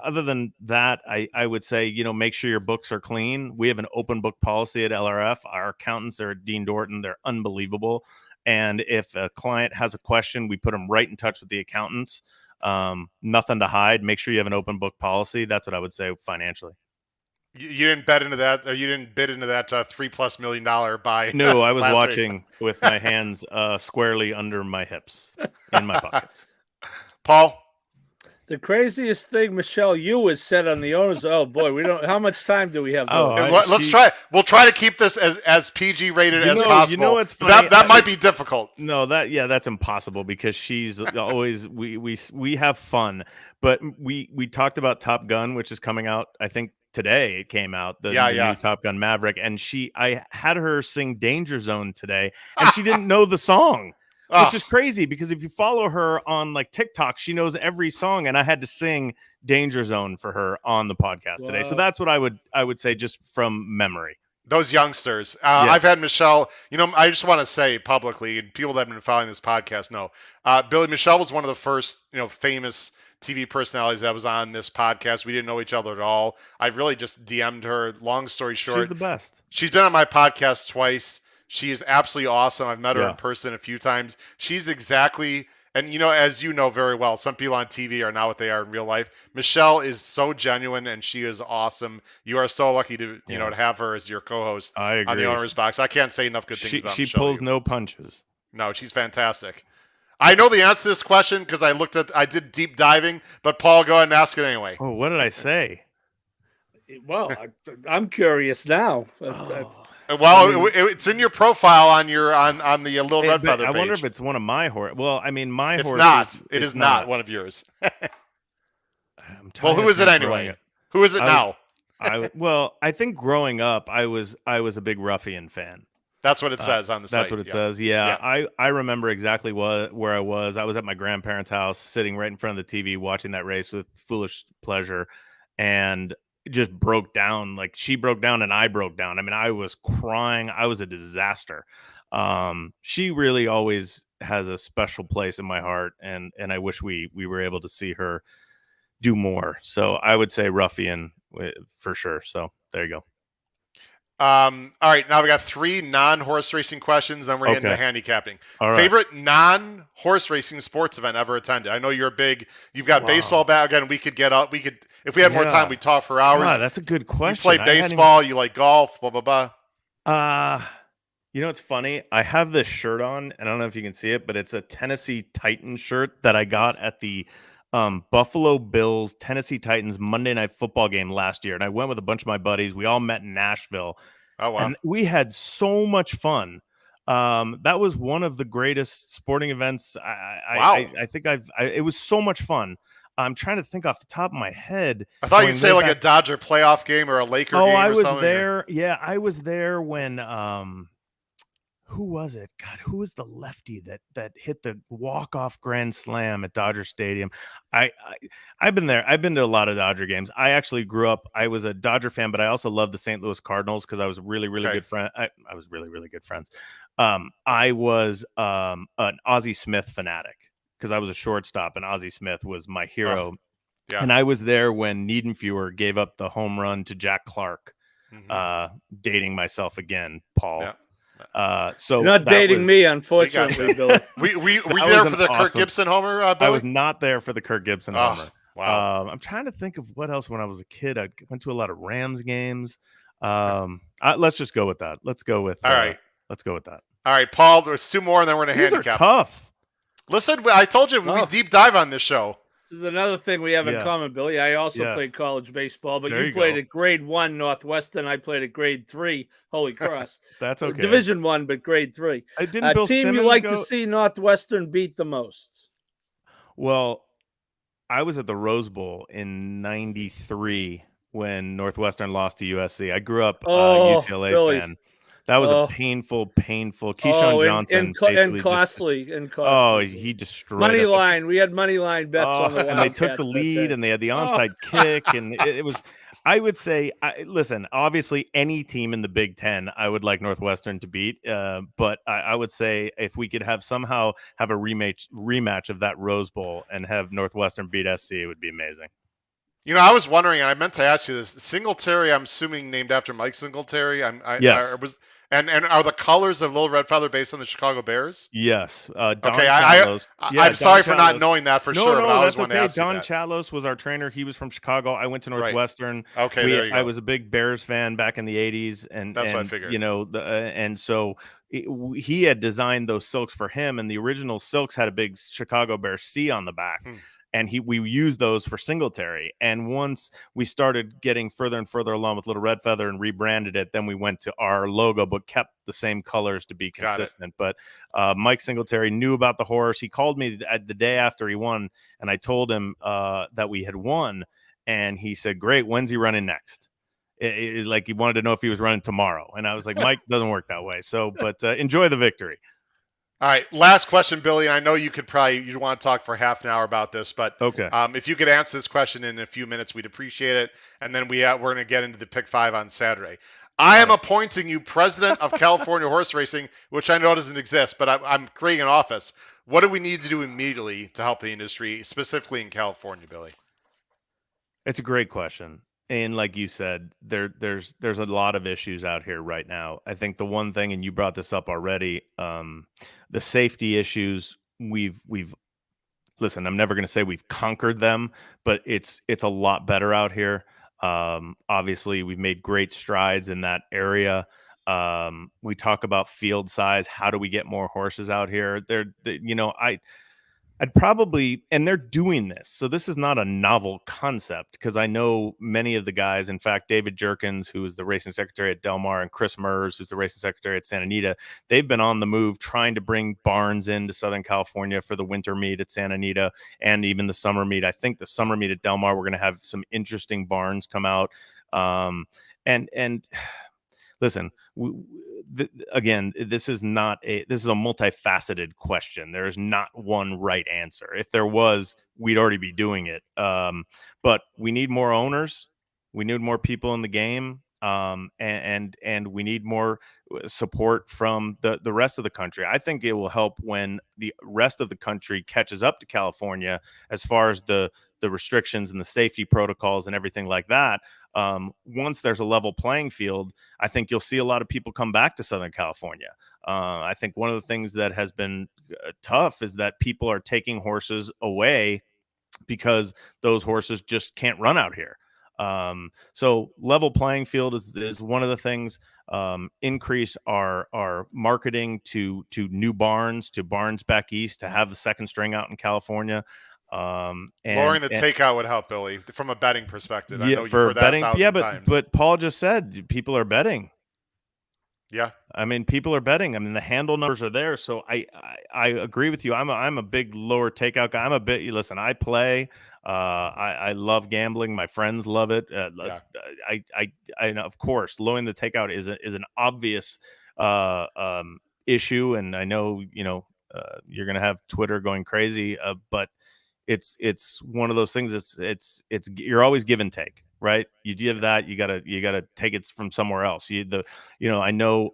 Speaker 3: Other than that, I would say, make sure your books are clean. We have an open book policy at LRF. Our accountants are at Dean Dorton. They're unbelievable. And if a client has a question, we put them right in touch with the accountants. Nothing to hide. Make sure you have an open book policy. That's what I would say financially.
Speaker 1: You didn't bet into that, or you didn't bid into that $3+ million buy?
Speaker 3: No, I was
Speaker 1: last
Speaker 3: watching
Speaker 1: week.
Speaker 3: with my hands squarely under my hips in my pockets.
Speaker 1: Paul?
Speaker 2: The craziest thing Michelle Yu has said on the owners. Oh boy, we don't. How much time do we have?
Speaker 1: Let's try. We'll try to keep this as PG rated as possible.
Speaker 3: It's funny.
Speaker 1: That might be difficult.
Speaker 3: No, that's impossible, because she's always we have fun. But we talked about Top Gun, which is coming out. I think today it came out. The new Top Gun Maverick, and I had her sing Danger Zone today, and she didn't know the song. Which is crazy, because if you follow her on like TikTok, she knows every song, and I had to sing Danger Zone for her on the podcast today. So that's what I would say, just from memory.
Speaker 1: Those youngsters.
Speaker 3: Yes.
Speaker 1: I've had Michelle. I just want to say publicly, and people that have been following this podcast know, Billy, Michelle was one of the first, famous TV personalities that was on this podcast. We didn't know each other at all. I really just DM'd her. Long story short,
Speaker 3: she's the best.
Speaker 1: She's been on my podcast twice. She is absolutely awesome. I've met her in person a few times. She's exactly, and as you know very well, some people on TV are not what they are in real life. Michelle is so genuine, and she is awesome. You are so lucky to to have her as your co-host on the Owner's Box. I can't say enough good things about Michelle.
Speaker 3: She pulls no punches.
Speaker 1: No, she's fantastic. I know the answer to this question because I did deep diving, but Paul, go ahead and ask it anyway.
Speaker 3: Oh, what did I say?
Speaker 2: Well, I'm curious now.
Speaker 1: Well, it's in your profile on the Little Red Feather page.
Speaker 3: I wonder if it's one of my horse. Well, I mean, my horse.
Speaker 1: It is not one of yours.
Speaker 3: Well,
Speaker 1: who is it anyway? Who is it now?
Speaker 3: I think growing up, I was a big Ruffian fan.
Speaker 1: That's what it says on the site.
Speaker 3: That's what it says. Yeah. I remember exactly where I was. I was at my grandparents' house, sitting right in front of the TV, watching that race with foolish pleasure, and just broke down. Like, she broke down and I broke down. I mean, I was crying. I was a disaster. She really always has a special place in my heart, and I wish we were able to see her do more. So I would say Ruffian for sure. So there you go.
Speaker 1: All right, now we got 3 non-horse racing questions, then we're getting into
Speaker 3: Okay.
Speaker 1: handicapping.
Speaker 3: All right.
Speaker 1: Favorite non-horse racing sports event ever attended? I know you're you've got baseball back. Again, we could get up. We could, if we had more time, we'd talk for hours.
Speaker 3: God, that's a good question.
Speaker 1: You play baseball, you like golf, blah, blah, blah.
Speaker 3: You know, it's funny. I have this shirt on, and I don't know if you can see it, but it's a Tennessee Titans shirt that I got at the Buffalo Bills Tennessee Titans Monday Night Football game last year. And I went with a bunch of my buddies. We all met in Nashville.
Speaker 1: Oh, wow.
Speaker 3: And we had so much fun. That was one of the greatest sporting events. I think it was so much fun. I'm trying to think off the top of my head.
Speaker 1: I thought you'd say like a Dodger playoff game or a Laker game or something.
Speaker 3: Oh, I was there. Yeah, I was there when who was it? God, who was the lefty that hit the walk-off grand slam at Dodger Stadium? I've been there. I've been to a lot of Dodger games. I actually grew up. I was a Dodger fan, but I also loved the St. Louis Cardinals because I was really good friend. I was really good friends. I was an Ozzie Smith fanatic because I was a shortstop, and Ozzie Smith was my hero.
Speaker 1: Yeah.
Speaker 3: And I was there when Niedenfuer gave up the home run to Jack Clark. Dating myself again, Paul.
Speaker 1: Yeah.
Speaker 3: So
Speaker 2: you're not dating me, unfortunately, Billy.
Speaker 1: Were you there for the Kirk Gibson homer, Billy?
Speaker 3: I was not there for the Kirk Gibson homer.
Speaker 1: Wow.
Speaker 3: I'm trying to think of what else when I was a kid. I went to a lot of Rams games. Let's just go with that. Let's go with.
Speaker 1: All right.
Speaker 3: Let's go with that.
Speaker 1: All right, Paul. There's 2 more, and then we're going to handicap.
Speaker 3: These are tough.
Speaker 1: Listen, I told you we deep dive on this show.
Speaker 2: This is another thing we have in common, Billy. I also played college baseball, but you played at grade 1 Northwestern. I played at grade 3 Holy Cross.
Speaker 3: That's okay.
Speaker 2: Division 1, but grade 3.
Speaker 3: I didn't. Bill
Speaker 2: team
Speaker 3: Simmons
Speaker 2: you like to see Northwestern beat the most?
Speaker 3: Well, I was at the Rose Bowl in '93 when Northwestern lost to USC. I grew up a UCLA fan. That was a painful. Keyshawn Johnson
Speaker 2: and costly.
Speaker 3: Oh, he destroyed
Speaker 2: money
Speaker 3: us.
Speaker 2: line. We had money line bets on the
Speaker 3: and they took the lead, and they had the onside kick, and it was. I would say, listen. Obviously, any team in the Big Ten, I would like Northwestern to beat. But I would say if we could somehow have a rematch of that Rose Bowl and have Northwestern beat SC, it would be amazing.
Speaker 1: You know, I was wondering, and I meant to ask you this. Singletary, I'm assuming named after Mike Singletary.
Speaker 3: Yes.
Speaker 1: And are the colors of Little Red Feather based on the Chicago Bears?
Speaker 3: Yes. Don
Speaker 1: Chatlos. I'm sorry for not knowing that for sure.
Speaker 3: No,
Speaker 1: but I
Speaker 3: that's
Speaker 1: okay.
Speaker 3: Don Chatlos was our trainer. He was from Chicago. I went to Northwestern.
Speaker 1: Right. Okay, there you go.
Speaker 3: I was a big Bears fan back in the '80s, and
Speaker 1: that's what I figured.
Speaker 3: You know, and so he had designed those silks for him, and the original silks had a big Chicago Bears C on the back. And we used those for Singletary. And once we started getting further and further along with Little Red Feather and rebranded it, then we went to our logo, but kept the same colors to be consistent. But Mike Singletary knew about the horse. He called me the day after he won, and I told him that we had won. And he said, "Great, when's he running next?" It like he wanted to know if he was running tomorrow. And I was like, Mike, doesn't work that way. So, but enjoy the victory.
Speaker 1: All right, last question, Billy. I know you'd want to talk for half an hour about this, but
Speaker 3: okay.
Speaker 1: If you could answer this question in a few minutes, we'd appreciate it. And then we're going to get into the Pick 5 on Saturday. I am appointing you president of California Horse Racing, which I know doesn't exist, but I'm creating an office. What do we need to do immediately to help the industry, specifically in California, Billy?
Speaker 3: It's a great question. And like you said, there's a lot of issues out here right now. I think the one thing, and you brought this up already, the safety issues. We've listen. I'm never going to say we've conquered them, but it's a lot better out here. Obviously, we've made great strides in that area. We talk about field size. How do we get more horses out here? I'd probably, and they're doing this. So this is not a novel concept because I know many of the guys, in fact, David Jerkins, who is the racing secretary at Del Mar, and Chris Mers, who's the racing secretary at Santa Anita, they've been on the move trying to bring barns into Southern California for the winter meet at Santa Anita and even the summer meet. I think the summer meet at Del Mar, we're going to have some interesting barns come out. And listen, again, this is a multifaceted question. There is not one right answer. If there was, we'd already be doing it. But we need more owners. We need more people in the game. and we need more support from the rest of the country. I think it will help when the rest of the country catches up to California as far as the restrictions and the safety protocols and everything like that. Once there's a level playing field, I think you'll see a lot of people come back to Southern California. I think one of the things that has been tough is that people are taking horses away because those horses just can't run out here. So level playing field is one of the things. Increase our marketing to new barns, to barns back east, to have the second string out in California.
Speaker 1: Lowering the takeout would help, Billy, from a betting perspective. I
Speaker 3: Yeah,
Speaker 1: know you've
Speaker 3: for
Speaker 1: heard that
Speaker 3: betting.
Speaker 1: 1,000
Speaker 3: Yeah,
Speaker 1: times.
Speaker 3: but Paul just said people are betting.
Speaker 1: Yeah.
Speaker 3: I mean, people are betting. I mean, the handle numbers are there. So I agree with you. I'm a big lower takeout guy. Listen, I play. I love gambling. My friends love it.
Speaker 1: Yeah.
Speaker 3: I know, of course, lowering the takeout is an obvious issue, and I know you're gonna have Twitter going crazy, but it's one of those things. It's you're always give and take, right? You give that, you gotta take it from somewhere else. I know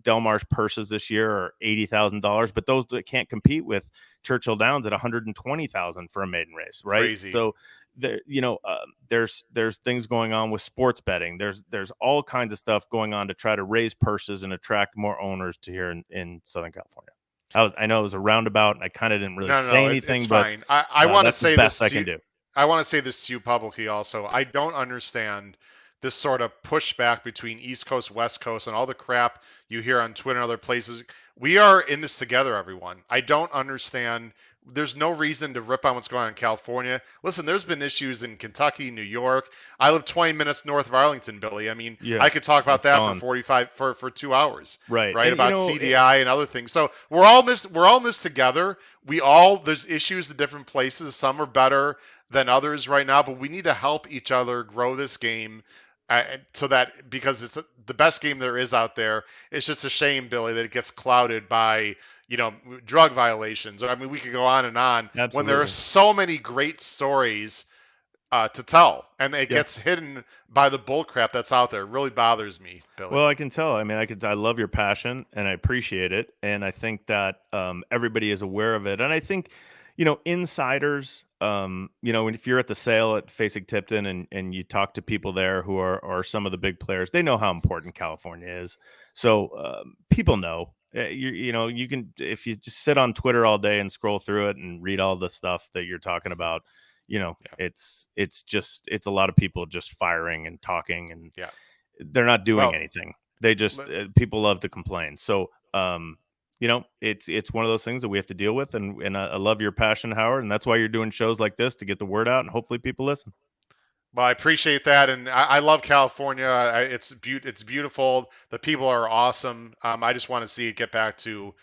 Speaker 3: Del Mar's purses this year are $80,000, but those that can't compete with Churchill Downs at $120,000 for a maiden race, right?
Speaker 1: Crazy.
Speaker 3: So there's things going on with sports betting. There's all kinds of stuff going on to try to raise purses and attract more owners to here in Southern California. I know it was a roundabout, and I kind of didn't really say anything,
Speaker 1: it's
Speaker 3: but
Speaker 1: fine. I want to
Speaker 3: that's the
Speaker 1: say
Speaker 3: best
Speaker 1: this
Speaker 3: I
Speaker 1: to
Speaker 3: can
Speaker 1: you.
Speaker 3: do.
Speaker 1: I want to say this to you publicly also. I don't understand this sort of pushback between East Coast, West Coast, and all the crap you hear on Twitter and other places. We are in this together, everyone. I don't understand. There's no reason to rip on what's going on in California. Listen, there's been issues in Kentucky, New York. I live 20 minutes north of Arlington, Billy. I mean,
Speaker 3: Yeah,
Speaker 1: I could talk about that
Speaker 3: gone.
Speaker 1: for 2 hours.
Speaker 3: Right.
Speaker 1: Right,
Speaker 3: And,
Speaker 1: about CDI and other things. So we're all in this together. There's issues in different places. Some are better than others right now, but we need to help each other grow this game, so that, because it's the best game there is out there. It's just a shame, Billy, that it gets clouded by drug violations. I mean, we could go on and on.
Speaker 3: Absolutely.
Speaker 1: When there are so many great stories to tell, and it gets hidden by the bullcrap that's out there. It really bothers me, Billy.
Speaker 3: Well, I can tell. I mean, I love your passion, and I appreciate it, and I think that everybody is aware of it. And I think, insiders, if you're at the sale at Facing Tipton and you talk to people there who are some of the big players, they know how important California is. So people know. You can, if you just sit on Twitter all day and scroll through it and read all the stuff that you're talking about, it's a lot of people just firing and talking, and they're not doing anything. They just people love to complain. So it's one of those things that we have to deal with, and I love your passion, Howard, and that's why you're doing shows like this, to get the word out, and hopefully people listen.
Speaker 1: Well, I appreciate that, and I love California. It's beautiful. The people are awesome. I just want to see it get back to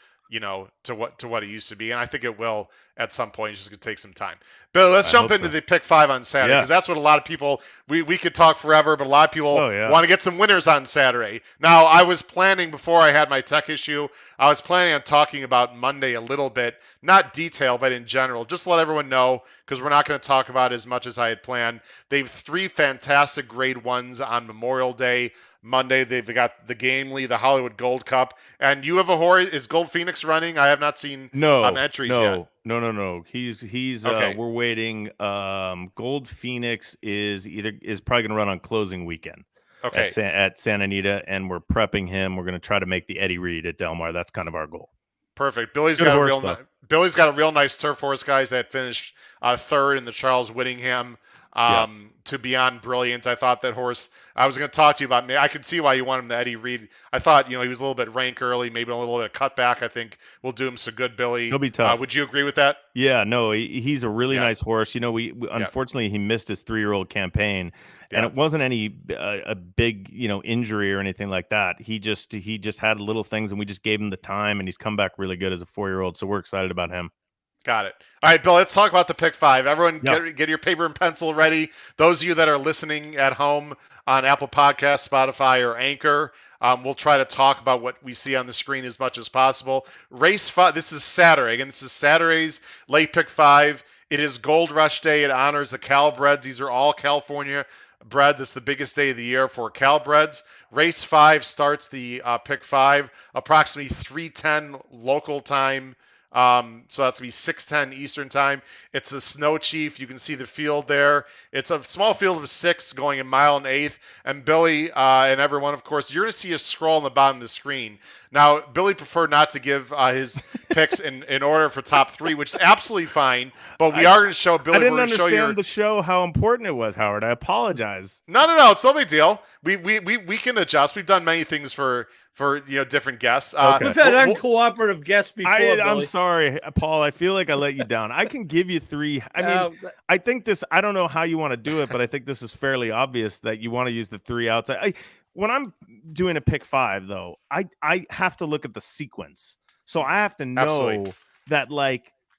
Speaker 1: to what it used to be, and I think it will at some point. It's just gonna take some time. But let's jump into the pick 5 on Saturday, because that's what a lot of people. We could talk forever, but a lot of people want to get some winners on Saturday. Now, I was planning, before I had my tech issue, I was planning on talking about Monday a little bit, not detail, but in general, just to let everyone know, because we're not going to talk about it as much as I had planned. They have 3 fantastic Grade 1s on Memorial Day. Monday, they've got the Gamely, the Hollywood Gold Cup, and you have a horse. Is Gold Phoenix running? I have not seen entries yet.
Speaker 3: No. He's okay. We're waiting. Gold Phoenix is probably going to run on closing weekend.
Speaker 1: Okay.
Speaker 3: At Santa Anita, and we're prepping him. We're going to try to make the Eddie Reed at Del Mar. That's kind of our goal.
Speaker 1: Perfect. Billy's got a real nice turf horse, guys, that finished 3rd in the Charles Whittingham. To Beyond Brilliant. I thought that horse, I was going to talk to you about. I could see why you want him to Eddie Reed. I thought, he was a little bit rank early, maybe a little bit of cutback. I think will do him some good, Billy.
Speaker 3: He'll be tough.
Speaker 1: Would you agree with that?
Speaker 3: Yeah, no, he's a really nice horse. We unfortunately, he missed his 3-year-old campaign, and it wasn't any a big, injury or anything like that. He just had little things, and we just gave him the time, and he's come back really good as a 4-year-old. So we're excited about him.
Speaker 1: Got it. All right, Bill, let's talk about the pick 5. Everyone get your paper and pencil ready. Those of you that are listening at home on Apple Podcasts, Spotify, or Anchor, we'll try to talk about what we see on the screen as much as possible. Race 5, this is Saturday. Again, this is Saturday's late pick 5. It is Gold Rush Day. It honors the Calabreds. These are all California breds. It's the biggest day of the year for Calbreds. Race 5 starts the pick 5, approximately 3:10 local time. So that's going to be 6:10 Eastern time. It's the Snow Chief. You can see the field there. It's a small field of 6 going a mile and eighth. And Billy and everyone, of course, you're going to see a scroll on the bottom of the screen. Now, Billy preferred not to give his picks in order for top 3, which is absolutely fine. But we are going to show Billy.
Speaker 3: I didn't
Speaker 1: we're going to show
Speaker 3: understand the show how important it was, Howard. I apologize.
Speaker 1: No. It's no big deal. We can adjust. We've done many things for different guests.
Speaker 3: Okay.
Speaker 2: We've had uncooperative guests before.
Speaker 3: I'm sorry, Paul. I feel like I let you down. I can give you 3. I mean, I think this. I don't know how you want to do it, but I think this is fairly obvious that you want to use the 3 outside. When I'm doing a pick 5, though, I have to look at the sequence. So I have to know
Speaker 1: Absolutely.
Speaker 3: that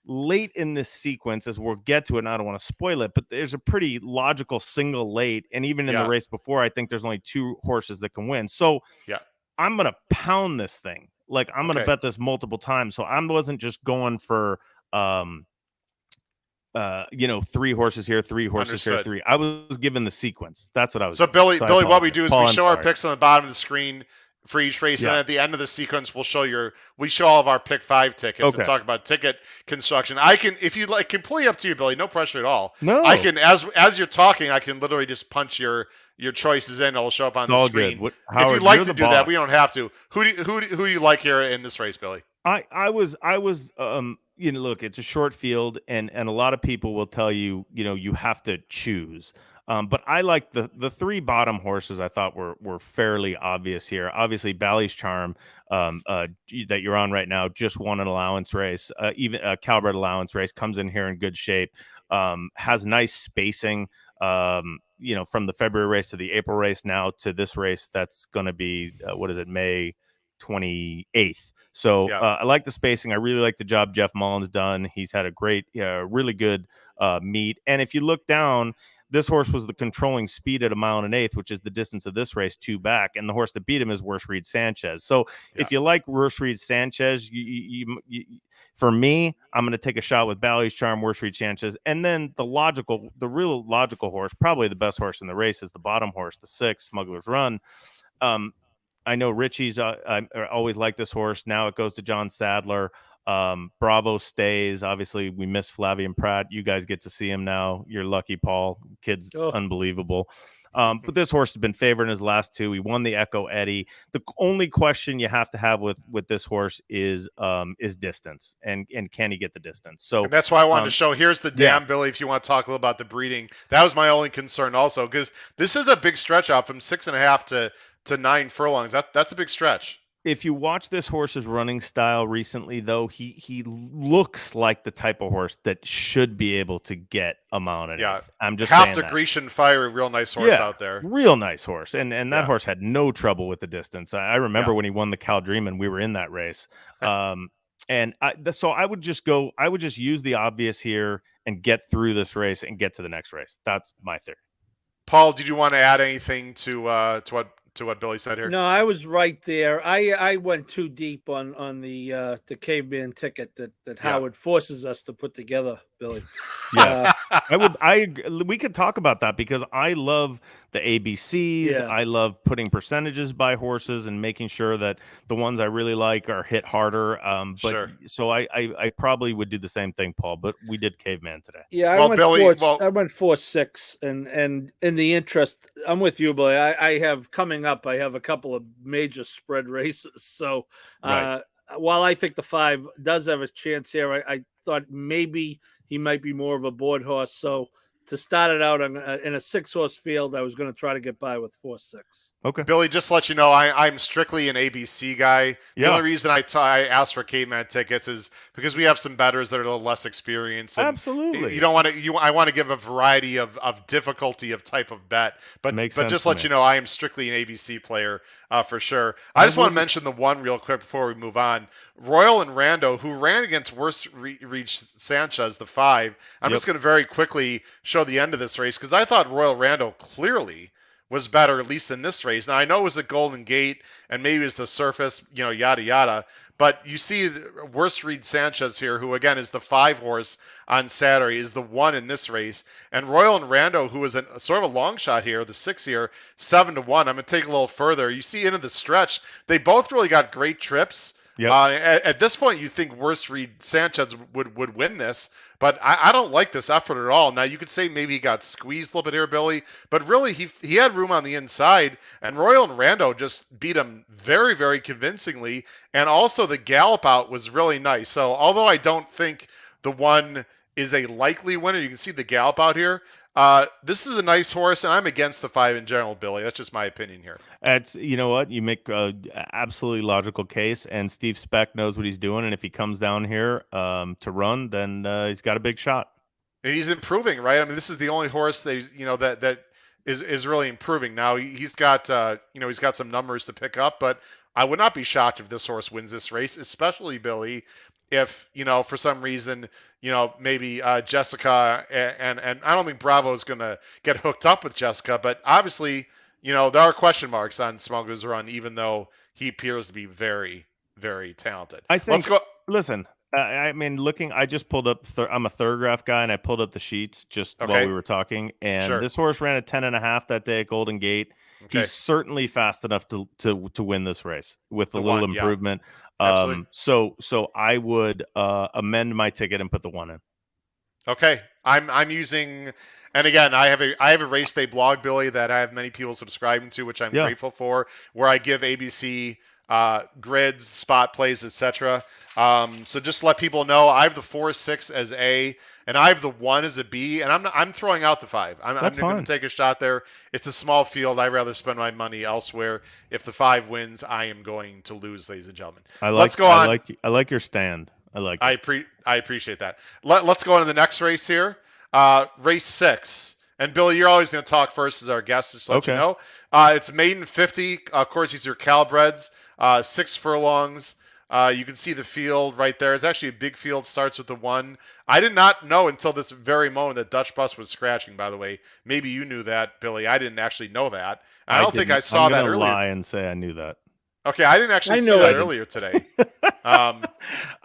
Speaker 3: late in this sequence, as we'll get to it, and I don't want to spoil it, but there's a pretty logical single late, and even in the race before, I think there's only 2 horses that can win. So I'm gonna pound this thing. I'm gonna bet this multiple times. So I wasn't just going for 3 horses here, 3 horses
Speaker 1: Understood.
Speaker 3: here, 3. I was given the sequence. That's what I was
Speaker 1: So
Speaker 3: doing.
Speaker 1: Billy, what we do is
Speaker 3: Paul,
Speaker 1: we show our
Speaker 3: sorry.
Speaker 1: picks on the bottom of the screen for each race, and then at the end of the sequence, we show all of our pick 5 tickets and talk about ticket construction. I can, if you like, completely up to you, Billy. No pressure at all.
Speaker 3: No,
Speaker 1: I can, as you're talking, I can literally just punch your choices in. It'll show up on the screen.
Speaker 3: Good. Howard,
Speaker 1: if you'd like
Speaker 3: you're
Speaker 1: to
Speaker 3: the
Speaker 1: do
Speaker 3: boss.
Speaker 1: that, we don't have to. Who do you like here in this race, Billy?
Speaker 3: I was look, it's a short field, and a lot of people will tell you, you have to choose. But I like the 3 bottom horses. I thought were fairly obvious here. Obviously, Bally's Charm, that you're on right now, just won an allowance race. Even a Calbred allowance race, comes in here in good shape. Has nice spacing. From the February race to the April race, now to this race that's going to be May 28th. So I like the spacing. I really like the job Jeff Mullen's done. He's had a great, really good meet. And if you look down, this horse was the controlling speed at a mile and an eighth, which is the distance of this race 2 back. And the horse that beat him is Worse Reed Sanchez. So if you like Worse Reed Sanchez, for me, I'm going to take a shot with Bally's Charm, Worse Reed Sanchez. And then the real logical horse, probably the best horse in the race, is the bottom horse, the 6, Smuggler's Run. I know Richie's I always like this horse. Now it goes to John Sadler. Bravo stays. Obviously, we miss Flavian Pratt. You guys get to see him now. You're lucky, Paul. Kid's unbelievable. But this horse has been favored in his last 2. He won the Echo Eddie. The only question you have to have with this horse is distance, and can he get the distance? So
Speaker 1: and that's why I wanted to show. Here's the dam, Billy. If you want to talk a little about the breeding, that was my only concern also, because this is a big stretch out from 6.5 to 9 furlongs. That's a big stretch.
Speaker 3: If you watch this horse's running style recently, though, he looks like the type of horse that should be able to get a mile and an eighth. I'm just
Speaker 1: half
Speaker 3: saying
Speaker 1: the Grecian Fire, real nice horse out there.
Speaker 3: Real nice horse, and that horse had no trouble with the distance. I remember when he won the Cal Dream, and we were in that race. So I would just use the obvious here and get through this race and get to the next race. That's my theory.
Speaker 1: Paul, did you want to add anything to what Billy said here?
Speaker 2: No, I was right there. I went too deep on the caveman ticket that Howard forces us to put together, Billy.
Speaker 3: Yes. We could talk about that, because I love the ABCs.
Speaker 2: Yeah.
Speaker 3: I love putting percentages by horses and making sure that the ones I really like are hit harder. So I probably would do the same thing, Paul, but we did caveman today.
Speaker 2: Yeah, I went 4-6, and in the interest, I'm with you, Billy. I have coming up, I have a couple of major spread races. So while I think the 5 does have a chance here, I thought maybe he might be more of a board horse. So to start it out in a 6-horse field, I was going to try to get by with 4-6.
Speaker 3: Okay.
Speaker 1: Billy, just to let you know, I'm strictly an ABC guy. The only reason I asked for caveman tickets is because we have some bettors that are a little less experienced.
Speaker 3: Absolutely.
Speaker 1: You don't want to. I want to give a variety of difficulty of type of bet, but just let you know, I am strictly an ABC player for sure. I just want to mention the one real quick before we move on. Royal and Rando, who ran against Worse Reed Sanchez, the 5. I'm just going to very quickly show the end of this race, because I thought Royal Rando clearly was better, at least in this race. Now, I know it was a Golden Gate and maybe it was the surface, yada, yada. But you see Worst Reed Sanchez here, who, again, is the 5 horse on Saturday, is the 1 in this race. And Royal and Rando, who is sort of a long shot here, the 6 here, 7-1. I'm going to take a little further. You see into the stretch, they both really got great trips.
Speaker 3: Yep.
Speaker 1: At this point, you think Worst Reed Sanchez would win this, but I don't like this effort at all. Now, you could say maybe he got squeezed a little bit here, Billy, but really he had room on the inside, and Royal and Rando just beat him very, very convincingly, and also the gallop out was really nice. So although I don't think the 1 is a likely winner, you can see the gallop out here. This is a nice horse, and I'm against the 5 in general, Billy. That's just my opinion here.
Speaker 3: It's, you know what, you make a absolutely logical case, and Steve Speck knows what he's doing, and if he comes down here to run, then he's got a big shot.
Speaker 1: And he's improving, right? I mean, this is the only horse that is really improving. Now he's got he's got some numbers to pick up, but I would not be shocked if this horse wins this race, especially Billy, if for some reason maybe Jessica and I don't think Bravo is going to get hooked up with Jessica, but obviously there are question marks on Smuggler's Run, even though he appears to be very, very talented.
Speaker 3: I think. Let's go. Listen, I mean, I just pulled up. I'm a Thorograph guy, and I pulled up the sheets just while we were talking. And this horse ran a 10.5 that day at Golden Gate. Okay. He's certainly fast enough to win this race with a little improvement. Yeah. So I would amend my ticket and put the 1 in.
Speaker 1: Okay, I'm using, and again, I have a race day blog, Billy, that I have many people subscribing to, which I'm grateful for, where I give ABC grids, spot plays, etc. So just to let people know, I have the 4, 6 as A, and I have the 1 as a B, and I'm throwing out the 5. I'm going to take a shot there. It's a small field. I'd rather spend my money elsewhere. If the 5 wins, I am going to lose, ladies and gentlemen. Let's go on.
Speaker 3: I like your stand. I
Speaker 1: appreciate that. Let's go on to the next race here. Race 6. And Billy, you're always going to talk first as our guest, just to let you know. It's maiden 50. Of course, these are Calabreds. 6 furlongs. You can see the field right there. It's actually a big field. Starts with the 1. I did not know until this very moment that Dutch Bus was scratching, by the way. Maybe you knew that, Billy. I didn't actually know that. I don't think I saw that earlier.
Speaker 3: I'm going to lie and say I knew that.
Speaker 1: Okay, I didn't actually see that earlier today.
Speaker 3: I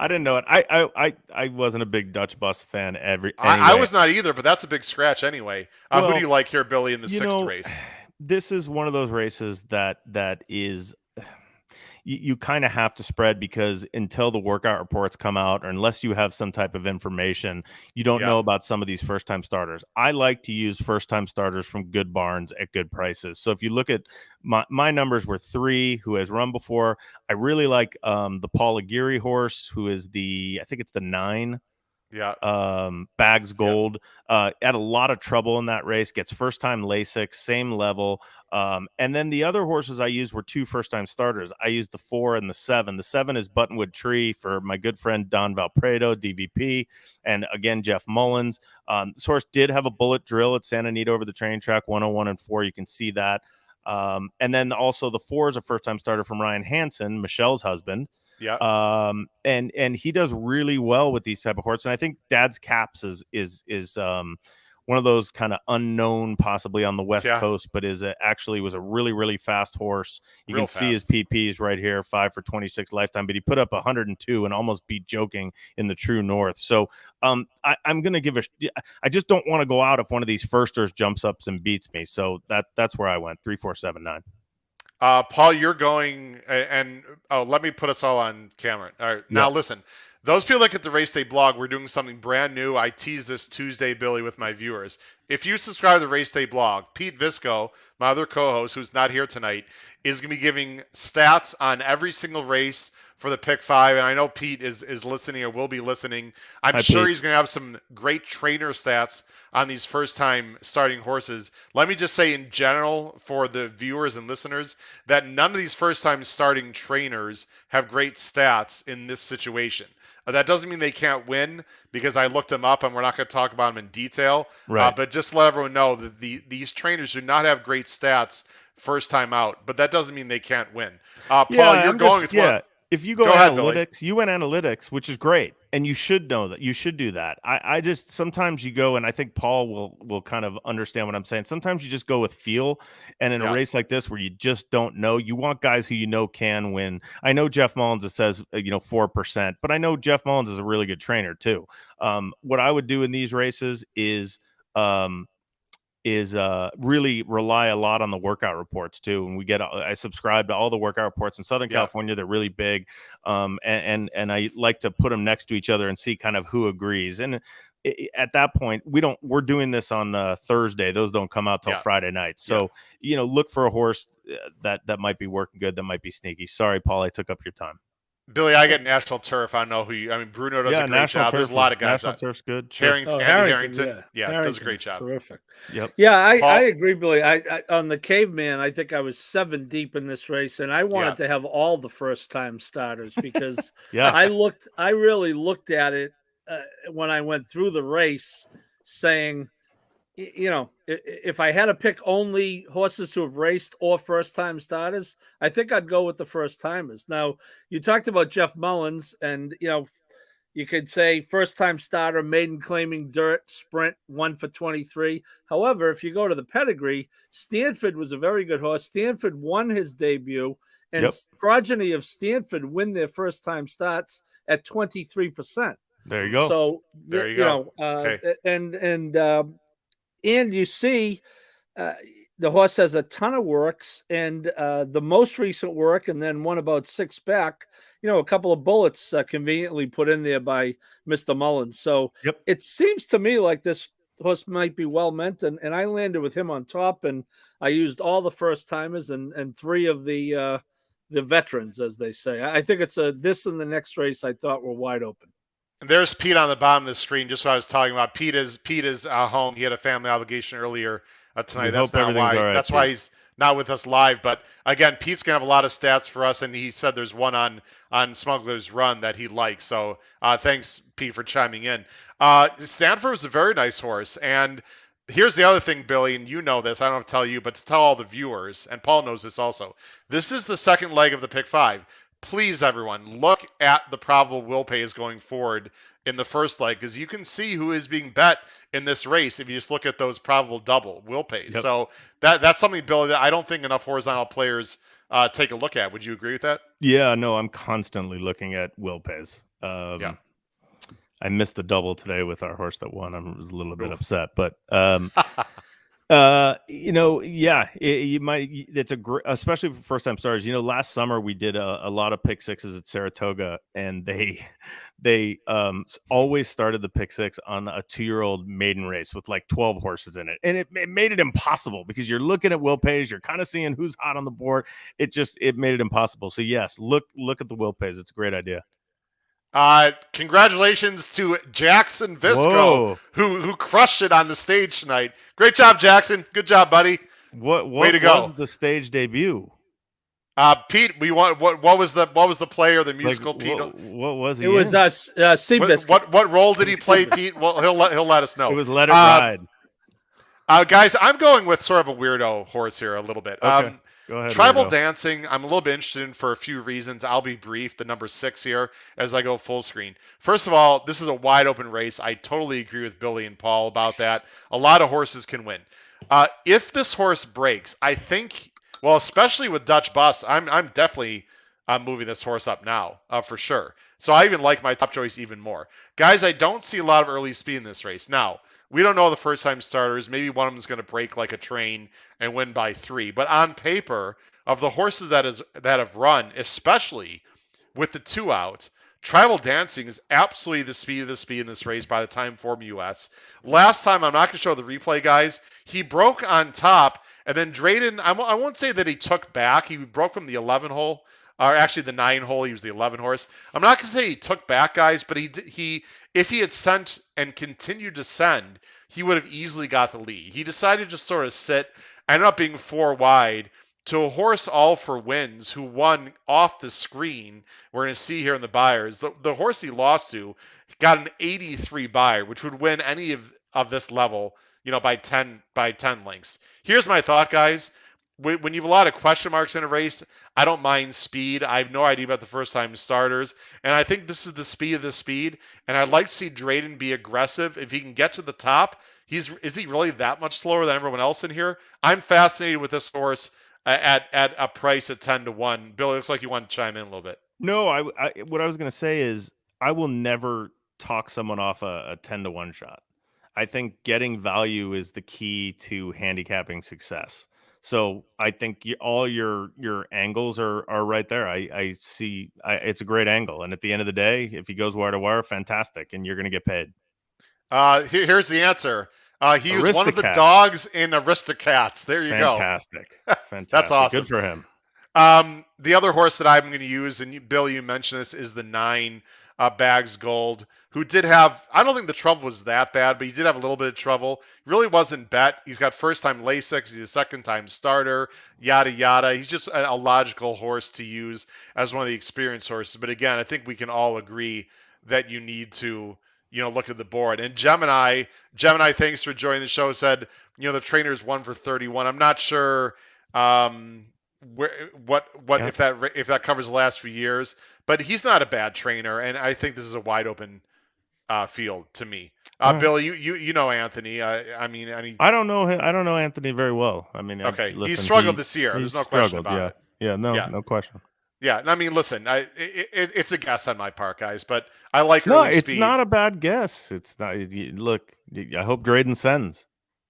Speaker 3: didn't know it. I wasn't a big Dutch Bus fan. Anyway.
Speaker 1: I was not either, but that's a big scratch anyway. Who do you like here, Billy, in the 6th race?
Speaker 3: This is one of those races that is you kind of have to spread, because until the workout reports come out, or unless you have some type of information, you don't know about some of these first-time starters. I like to use first-time starters from good barns at good prices. So if you look at my numbers were 3, who has run before. I really like the Paul Aguirre horse, who is I think it's the 9. Bags Gold. Had a lot of trouble in that race, gets first-time LASIK, same level. And then the other horses I used were 2 first-time starters. I used the 4 and the 7. The 7 is Buttonwood Tree for my good friend Don Valpredo, DVP, and again, Jeff Mullins. This horse did have a bullet drill at Santa Anita over the training track, 101 and 4. You can see that. And then also the 4 is a first-time starter from Ryan Hansen, Michelle's husband.
Speaker 1: Yeah.
Speaker 3: And he does really well with these type of horses. And I think Dad's Caps is one of those kind of unknown, possibly on the West Coast, but actually was a really, really fast horse. You can see his PPs right here, 5 for 26 lifetime, but he put up 102 and almost beat Joking in the True North. So I'm going to I just don't want to go out if one of these firsters jumps up and beats me. So that's where I went, 3, 4, 7, 9.
Speaker 1: Paul, you're going, and let me put us all on camera. All right, now listen. Those people that get the Race Day blog, we're doing something brand new. I teased this Tuesday, Billy, with my viewers. If you subscribe to the Race Day blog, Pete Visco, my other co-host, who's not here tonight, is going to be giving stats on every single race for the Pick 5. And I know Pete is listening or will be listening. I'm sure Pete. He's going to have some great trainer stats on these first-time starting horses. Let me just say in general for the viewers and listeners that none of these first-time starting trainers have great stats in this situation. That doesn't mean they can't win, because I looked them up and we're not going to talk about them in detail.
Speaker 3: Right.
Speaker 1: But just let everyone know that these trainers do not have great stats first time out. But that doesn't mean they can't win. Paul, you're going with one.
Speaker 3: If you go analytics, you went analytics, which is great. And you should know that. You should do that. I just sometimes you go, and I think Paul will kind of understand what I'm saying. Sometimes you just go with feel, and in a race like this where you just don't know, you want guys who you know can win. I know Jeff Mullins, it says 4%, but I know Jeff Mullins is a really good trainer too. What I would do in these races is really rely a lot on the workout reports too. And I subscribe to all the workout reports in Southern California. They're really big. And I like to put them next to each other and see kind of who agrees. And at that point, we're doing this on Thursday. Those don't come out till Friday night. So, look for a horse that might be working good, that might be sneaky. Sorry, Paul, I took up your time.
Speaker 1: Billy, I get National Turf. I know Bruno does a great job. There's a lot of guys.
Speaker 3: National Turf's good. Sure.
Speaker 1: Andy Harrington. Does a great job.
Speaker 2: Terrific.
Speaker 3: Yep.
Speaker 2: Yeah, I agree, Billy. I on the Caveman, I think I was 7 deep in this race, and I wanted to have all the first-time starters because I really looked at it when I went through the race, saying, if I had to pick only horses who have raced or first-time starters, I think I'd go with the first-timers. Now, you talked about Jeff Mullins, and, you could say first-time starter, maiden claiming dirt, sprint, 1 for 23. However, if you go to the pedigree, Stanford was a very good horse. Stanford won his debut, and progeny of Stanford win their first-time starts at 23%.
Speaker 3: There you go.
Speaker 2: So,
Speaker 1: there you go.
Speaker 2: And you see the horse has a ton of works, and the most recent work, and then one about 6 back, a couple of bullets conveniently put in there by Mr. Mullins. So it seems to me like this horse might be well meant, and I landed with him on top, and I used all the first timers and 3 of the veterans, as they say. I think it's this and the next race I thought were wide open.
Speaker 1: And there's Pete on the bottom of the screen, just what I was talking about. Pete is home. He had a family obligation earlier tonight. That's not why. Right, that's Pete. Why he's not with us live. But again, Pete's gonna have a lot of stats for us, and he said there's one on Smuggler's Run that he likes. So thanks, Pete, for chiming in. Stanford was a very nice horse, and here's the other thing, Billy, and you know this. I don't have to tell you, but to tell all the viewers, and Paul knows this also. This is the second leg of the Pick 5. Please, everyone, look at the probable will pays going forward in the first leg, because you can see who is being bet in this race if you just look at those probable double will pays. Yep. So that's something, Billy, that I don't think enough horizontal players take a look at. Would you agree with that?
Speaker 3: Yeah, no, I'm constantly looking at will pays. I missed the double today with our horse that won. I'm a little bit upset, but you might. It's especially for first time starters. Last summer we did a lot of pick sixes at Saratoga, and they always started the pick six on a 2-year-old maiden race with like 12 horses in it, and it made it impossible because you're looking at will pays, you're kind of seeing who's hot on the board. It made it impossible. So yes, look at the will pays. It's a great idea.
Speaker 1: Congratulations to Jackson Visco, who crushed it on the stage tonight. Great job, Jackson. Good job, buddy.
Speaker 3: Way to go. Was the stage debut?
Speaker 1: Pete, what was the player, the musical, Pete?
Speaker 3: What was he?
Speaker 2: It was Seabiscuit.
Speaker 1: What role did he play, Pete? Well, he'll let us know.
Speaker 3: It was Let It Ride.
Speaker 1: Guys, I'm going with sort of a weirdo horse here a little bit.
Speaker 3: Okay. Go ahead,
Speaker 1: Tribal Dancing, I'm a little bit interested in for a few reasons. I'll be brief. The number 6 here as I go full screen. First of all, this is a wide open race. I totally agree with Billy and Paul about that. A lot of horses can win. If this horse breaks, I think, well, especially with Dutch Bus, I'm definitely moving this horse up now for sure. So I even like my top choice even more. Guys, I don't see a lot of early speed in this race. Now, we don't know the first-time starters. Maybe one of them is going to break like a train and win by 3. But on paper, of the horses that have run, especially with the 2 out, Tribal Dancing is absolutely the speed of the speed in this race by the time Form US. Last time, I'm not going to show the replay, guys. He broke on top, and then Drayden, I won't say that he took back. He broke from the 11 hole. Or actually the 9 hole, he was the 11 horse. I'm not going to say he took back, guys, but he if he had sent and continued to send, he would have easily got the lead. He decided to just sort of sit, ended up being 4 wide to a horse all for wins who won off the screen. We're going to see here in the Buyers. The horse he lost to got an 83 Buyer, which would win any of this level, by 10 lengths. Here's my thought, guys. when you have a lot of question marks in a race, I don't mind speed. I have no idea about the first time starters. And I think this is the speed of the speed. And I'd like to see Drayden be aggressive. If he can get to the top, is he really that much slower than everyone else in here? I'm fascinated with this horse at a price at 10-1. Bill, it looks like you want to chime in a little bit.
Speaker 3: No, what I was going to say is I will never talk someone off a 10-1 shot. I think getting value is the key to handicapping success. So I think all your angles are right there. I see it's a great angle. And at the end of the day, if he goes wire to wire, fantastic. And you're going to get paid.
Speaker 1: Here's the answer. He was one of the
Speaker 3: Aristocats.
Speaker 1: dogs in Aristocats. There you
Speaker 3: Fantastic.
Speaker 1: go.
Speaker 3: Fantastic.
Speaker 1: That's awesome.
Speaker 3: Good for him.
Speaker 1: The other horse that I'm going to use, and Bill, you mentioned this, is the 9 Bags Gold, who did have, I don't think the trouble was that bad, but he did have a little bit of trouble. Really wasn't bet. He's got first-time Lasix. He's a second-time starter, yada, yada. He's just a logical horse to use as one of the experienced horses. But again, I think we can all agree that you need to, look at the board. And Gemini, thanks for joining the show, said, the trainer's 1 for 31. I'm not sure if that covers the last few years, but he's not a bad trainer, and I think this is a wide open field to me. Bill, you know Anthony. I
Speaker 3: don't know him. I don't know Anthony very well. I mean,
Speaker 1: okay, he struggled this year. There's no question about it.
Speaker 3: Yeah, no question.
Speaker 1: Yeah, and I mean, listen, it's a guess on my part, guys, but I like
Speaker 3: no,
Speaker 1: early
Speaker 3: it's
Speaker 1: speed.
Speaker 3: not a bad guess. It's not. Look, I hope Drayden sends.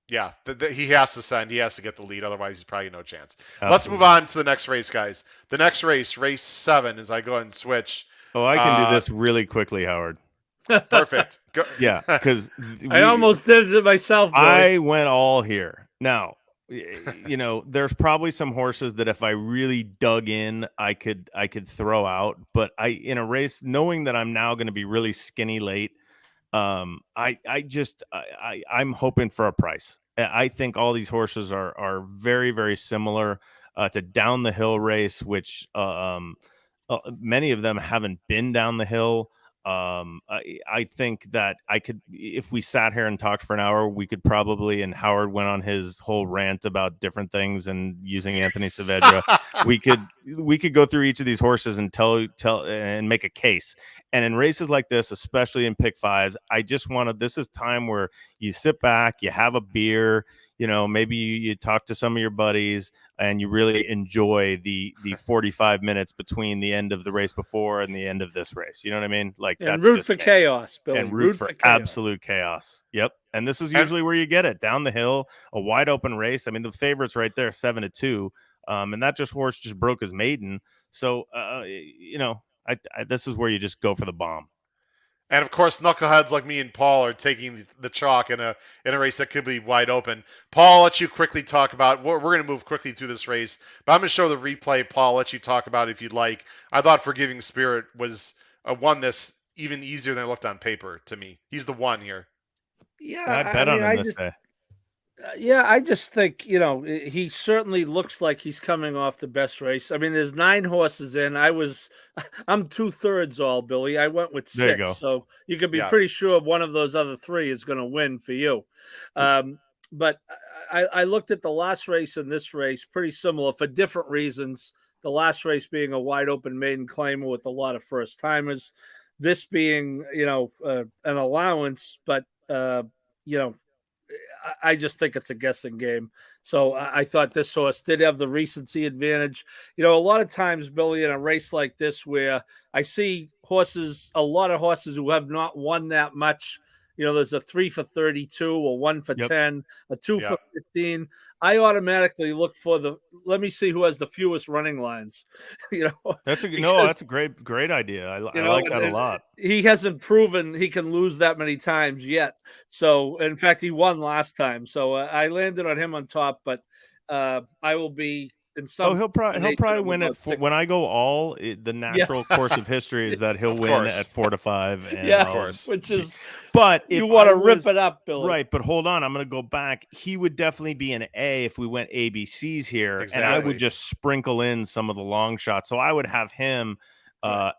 Speaker 1: Yeah, he has to send. He has to get the lead. Otherwise, he's probably no chance.
Speaker 3: Absolutely.
Speaker 1: Let's move on to the next race, guys. The next race 7, as I go ahead and switch.
Speaker 3: Oh, I can do this really quickly, Howard.
Speaker 1: Perfect. Go.
Speaker 3: Yeah, because
Speaker 2: I almost did it myself. Boy.
Speaker 3: I went all here. Now, there's probably some horses that if I really dug in, I could throw out. But in a race, knowing that I'm now going to be really skinny late, I'm hoping for a price. I think all these horses are very, very similar. It's a down the hill race, which many of them haven't been down the hill. I think that if we sat here and talked for an hour, we could probably, and Howard went on his whole rant about different things and using Anthony Saavedra, we could go through each of these horses and tell and make a case. And in races like this, especially in pick fives, this is time where you sit back, you have a beer, maybe you talk to some of your buddies and you really enjoy the 45 minutes between the end of the race before and the end of this race. You know what I mean? Like,
Speaker 2: and root for chaos, Billy.
Speaker 3: And root for absolute chaos. Yep. And this is usually where you get it, down the hill, a wide open race. I mean, the favorites right there, 7-2. And that horse just broke his maiden. So, this is where you just go for the bomb.
Speaker 1: And of course, knuckleheads like me and Paul are taking the chalk in a race that could be wide open. Paul, I'll let you quickly talk about. We're going to move quickly through this race, but I'm going to show the replay. Paul, I'll let you talk about it if you'd like. I thought Forgiving Spirit was won this even easier than it looked on paper to me. He's the one here.
Speaker 2: Yeah,
Speaker 3: I bet on him this day.
Speaker 2: Yeah, I just think, he certainly looks like he's coming off the best race. I mean, there's 9 horses in. I'm 2/3 all, Billy. I went with 6.
Speaker 3: There you go.
Speaker 2: So you can be pretty sure one of those other 3 is going to win for you. But I looked at the last race and this race, pretty similar for different reasons. The last race being a wide open maiden claimer with a lot of first timers. This being, an allowance, but, I just think it's a guessing game. So I thought this horse did have the recency advantage. A lot of times, Billy, in a race like this where I see a lot of horses who have not won that much, there's a 3 for 32, a 1 for 10, a 2 for 15. I automatically look for let me see who has the fewest running lines.
Speaker 3: That's a great idea. I like that a lot.
Speaker 2: He hasn't proven he can lose that many times yet. So, in fact, he won last time. So I landed on him on top, but I will be in some.
Speaker 3: He'll probably win it when I go all. The natural course of history is that he'll win at 4-5. And
Speaker 2: of course, which is.
Speaker 3: But
Speaker 2: you want to rip it up, Billy.
Speaker 3: Right, but hold on. I'm going to go back. He would definitely be an A if we went ABCs here,
Speaker 1: exactly.
Speaker 3: And I would just sprinkle in some of the long shots. So I would have him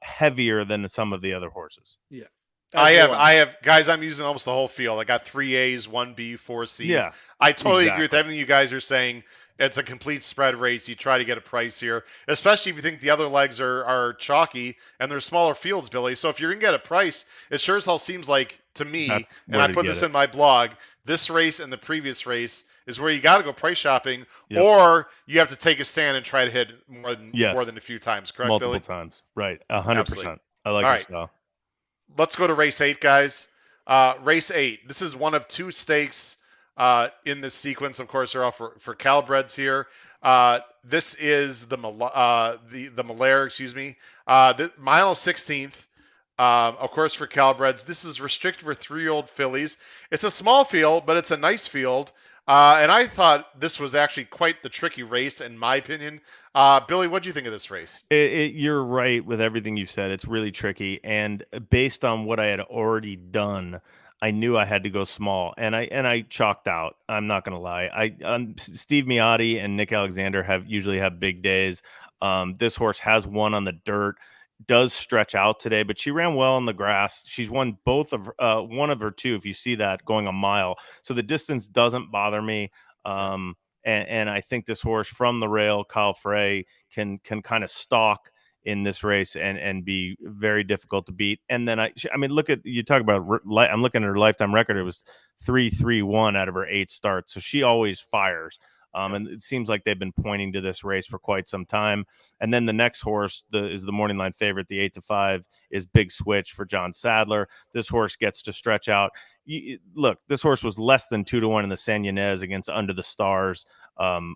Speaker 3: heavier than some of the other horses.
Speaker 2: Yeah.
Speaker 1: I have guys. I'm using almost the whole field. I got 3 A's, 1 B, 4 C's.
Speaker 3: Yeah,
Speaker 1: I totally agree with
Speaker 3: exactly.
Speaker 1: everything you guys are saying. It's a complete spread race. You try to get a price here, especially if you think the other legs are chalky and they're smaller fields, Billy. So if you're gonna get a price, it sure as hell seems like to me,
Speaker 3: That's
Speaker 1: and
Speaker 3: where
Speaker 1: I
Speaker 3: to
Speaker 1: put
Speaker 3: get
Speaker 1: this
Speaker 3: it.
Speaker 1: in my blog, this race and the previous race is where you got to go price shopping,
Speaker 3: Yep.
Speaker 1: or you have to take a stand and try to hit more
Speaker 3: Yes.
Speaker 1: than a few times. Correct,
Speaker 3: Multiple
Speaker 1: Billy?
Speaker 3: times. Right.
Speaker 1: Absolutely.
Speaker 3: 100%. I like
Speaker 1: All
Speaker 3: your
Speaker 1: right.
Speaker 3: style.
Speaker 1: Let's go to race 8, guys. Race 8. This is one of 2 stakes in this sequence. Of course, they're all for Calbreds here. This is the Malaire, excuse me. Mile 16th. Of course, for Calbreds, this is restricted for 3-year-old fillies. It's a small field, but it's a nice field. And I thought this was actually quite the tricky race, in my opinion. Billy, what do you think of this race?
Speaker 3: You're right with everything you've said. It's really tricky, and based on what I had already done, I knew I had to go small, and I chalked out. I'm not going to lie. Steve Miotti and Nick Alexander usually have big days. This horse has won on the dirt, does stretch out today, but she ran well on the grass. She's won one of her 2, if you see that, going a mile. So the distance doesn't bother me. And I think this horse from the rail, Kyle Frey, can kind of stalk in this race and be very difficult to beat. And then I mean, look at, you talk about, I'm looking at her lifetime record. It was 3-3-1 out of her 8 starts. So she always fires. And it seems like they've been pointing to this race for quite some time. And then the next horse is the morning line favorite. The 8-5 is Big Switch for John Sadler. This horse gets to stretch out. Look, this horse was less than 2-1 in the San Ynez against Under the Stars, and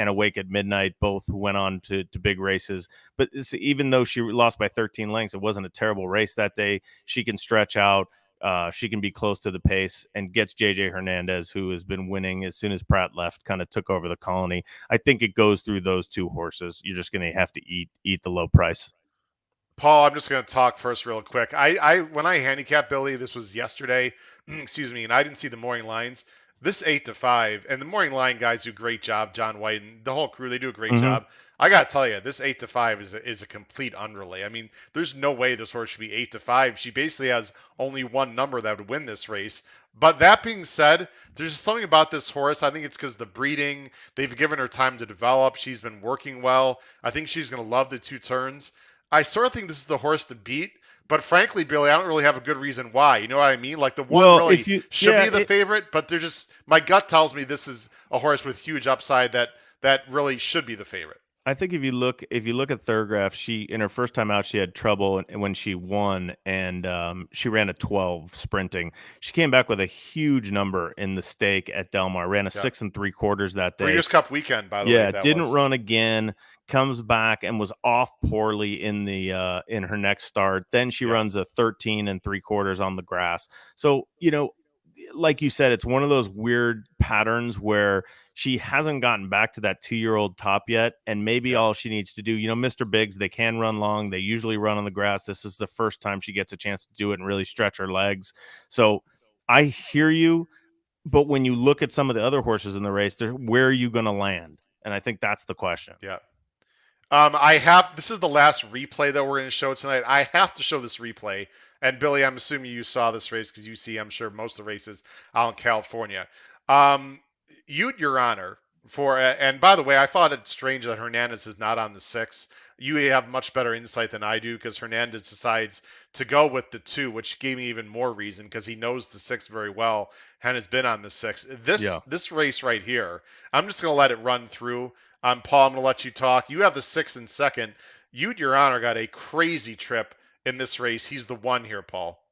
Speaker 3: Awake at Midnight, both who went on to big races. But even though she lost by 13 lengths, it wasn't a terrible race that day. She can stretch out. She can be close to the pace and gets JJ Hernandez, who has been winning as soon as Pratt left, kind of took over the Colony. I think it goes through those 2 horses. You're just going to have to eat the low price.
Speaker 1: Paul, I'm just going to talk first real quick. I when I handicapped Billy, this was yesterday, excuse me, and I didn't see the morning lines. This 8-5, and the morning line guys do a great job. John White and the whole crew, they do a great job. I got to tell you, this 8-5 is a complete unrelay. I mean, there's no way this horse should be 8-5. She basically has only one number that would win this race. But that being said, there's just something about this horse. I think it's because the breeding, they've given her time to develop. She's been working well. I think she's going to love the 2 turns. I sort of think this is the horse to beat, but frankly, Billy, I don't really have a good reason why. You know what I mean? Like the one should be the favorite, but they're just, my gut tells me this is a horse with huge upside that really should be the favorite.
Speaker 3: I think if you look at Thurgraph, she, in her first time out, she had trouble when she won, and she ran a 12 sprinting. She came back with a huge number in the stake at Del Mar, ran a 6 3/4 that day.
Speaker 1: Breeders' Cup weekend, by the way.
Speaker 3: Yeah, didn't run again. Comes back and was off poorly in the in her next start. Then she runs a 13 3/4 on the grass. So, like you said, it's one of those weird patterns where she hasn't gotten back to that 2-year-old top yet. And maybe all she needs to do, Mr. Biggs, they can run long. They usually run on the grass. This is the first time she gets a chance to do it and really stretch her legs. So I hear you. But when you look at some of the other horses in the race, where are you going to land? And I think that's the question.
Speaker 1: Yeah. This is the last replay that we're going to show tonight. I have to show this replay. And Billy, I'm assuming you saw this race because you see, I'm sure, most of the races out in California. Your Honor, and by the way, I thought it strange that Hernandez is not on the 6. You have much better insight than I do because Hernandez decides to go with the 2, which gave me even more reason because he knows the 6 very well and has been on the 6. This race right here, I'm just going to let it run through. Paul, I'm going to let you talk. You have the 6 in second. Your Honor, got a crazy trip in this race. He's the 1 here, Paul.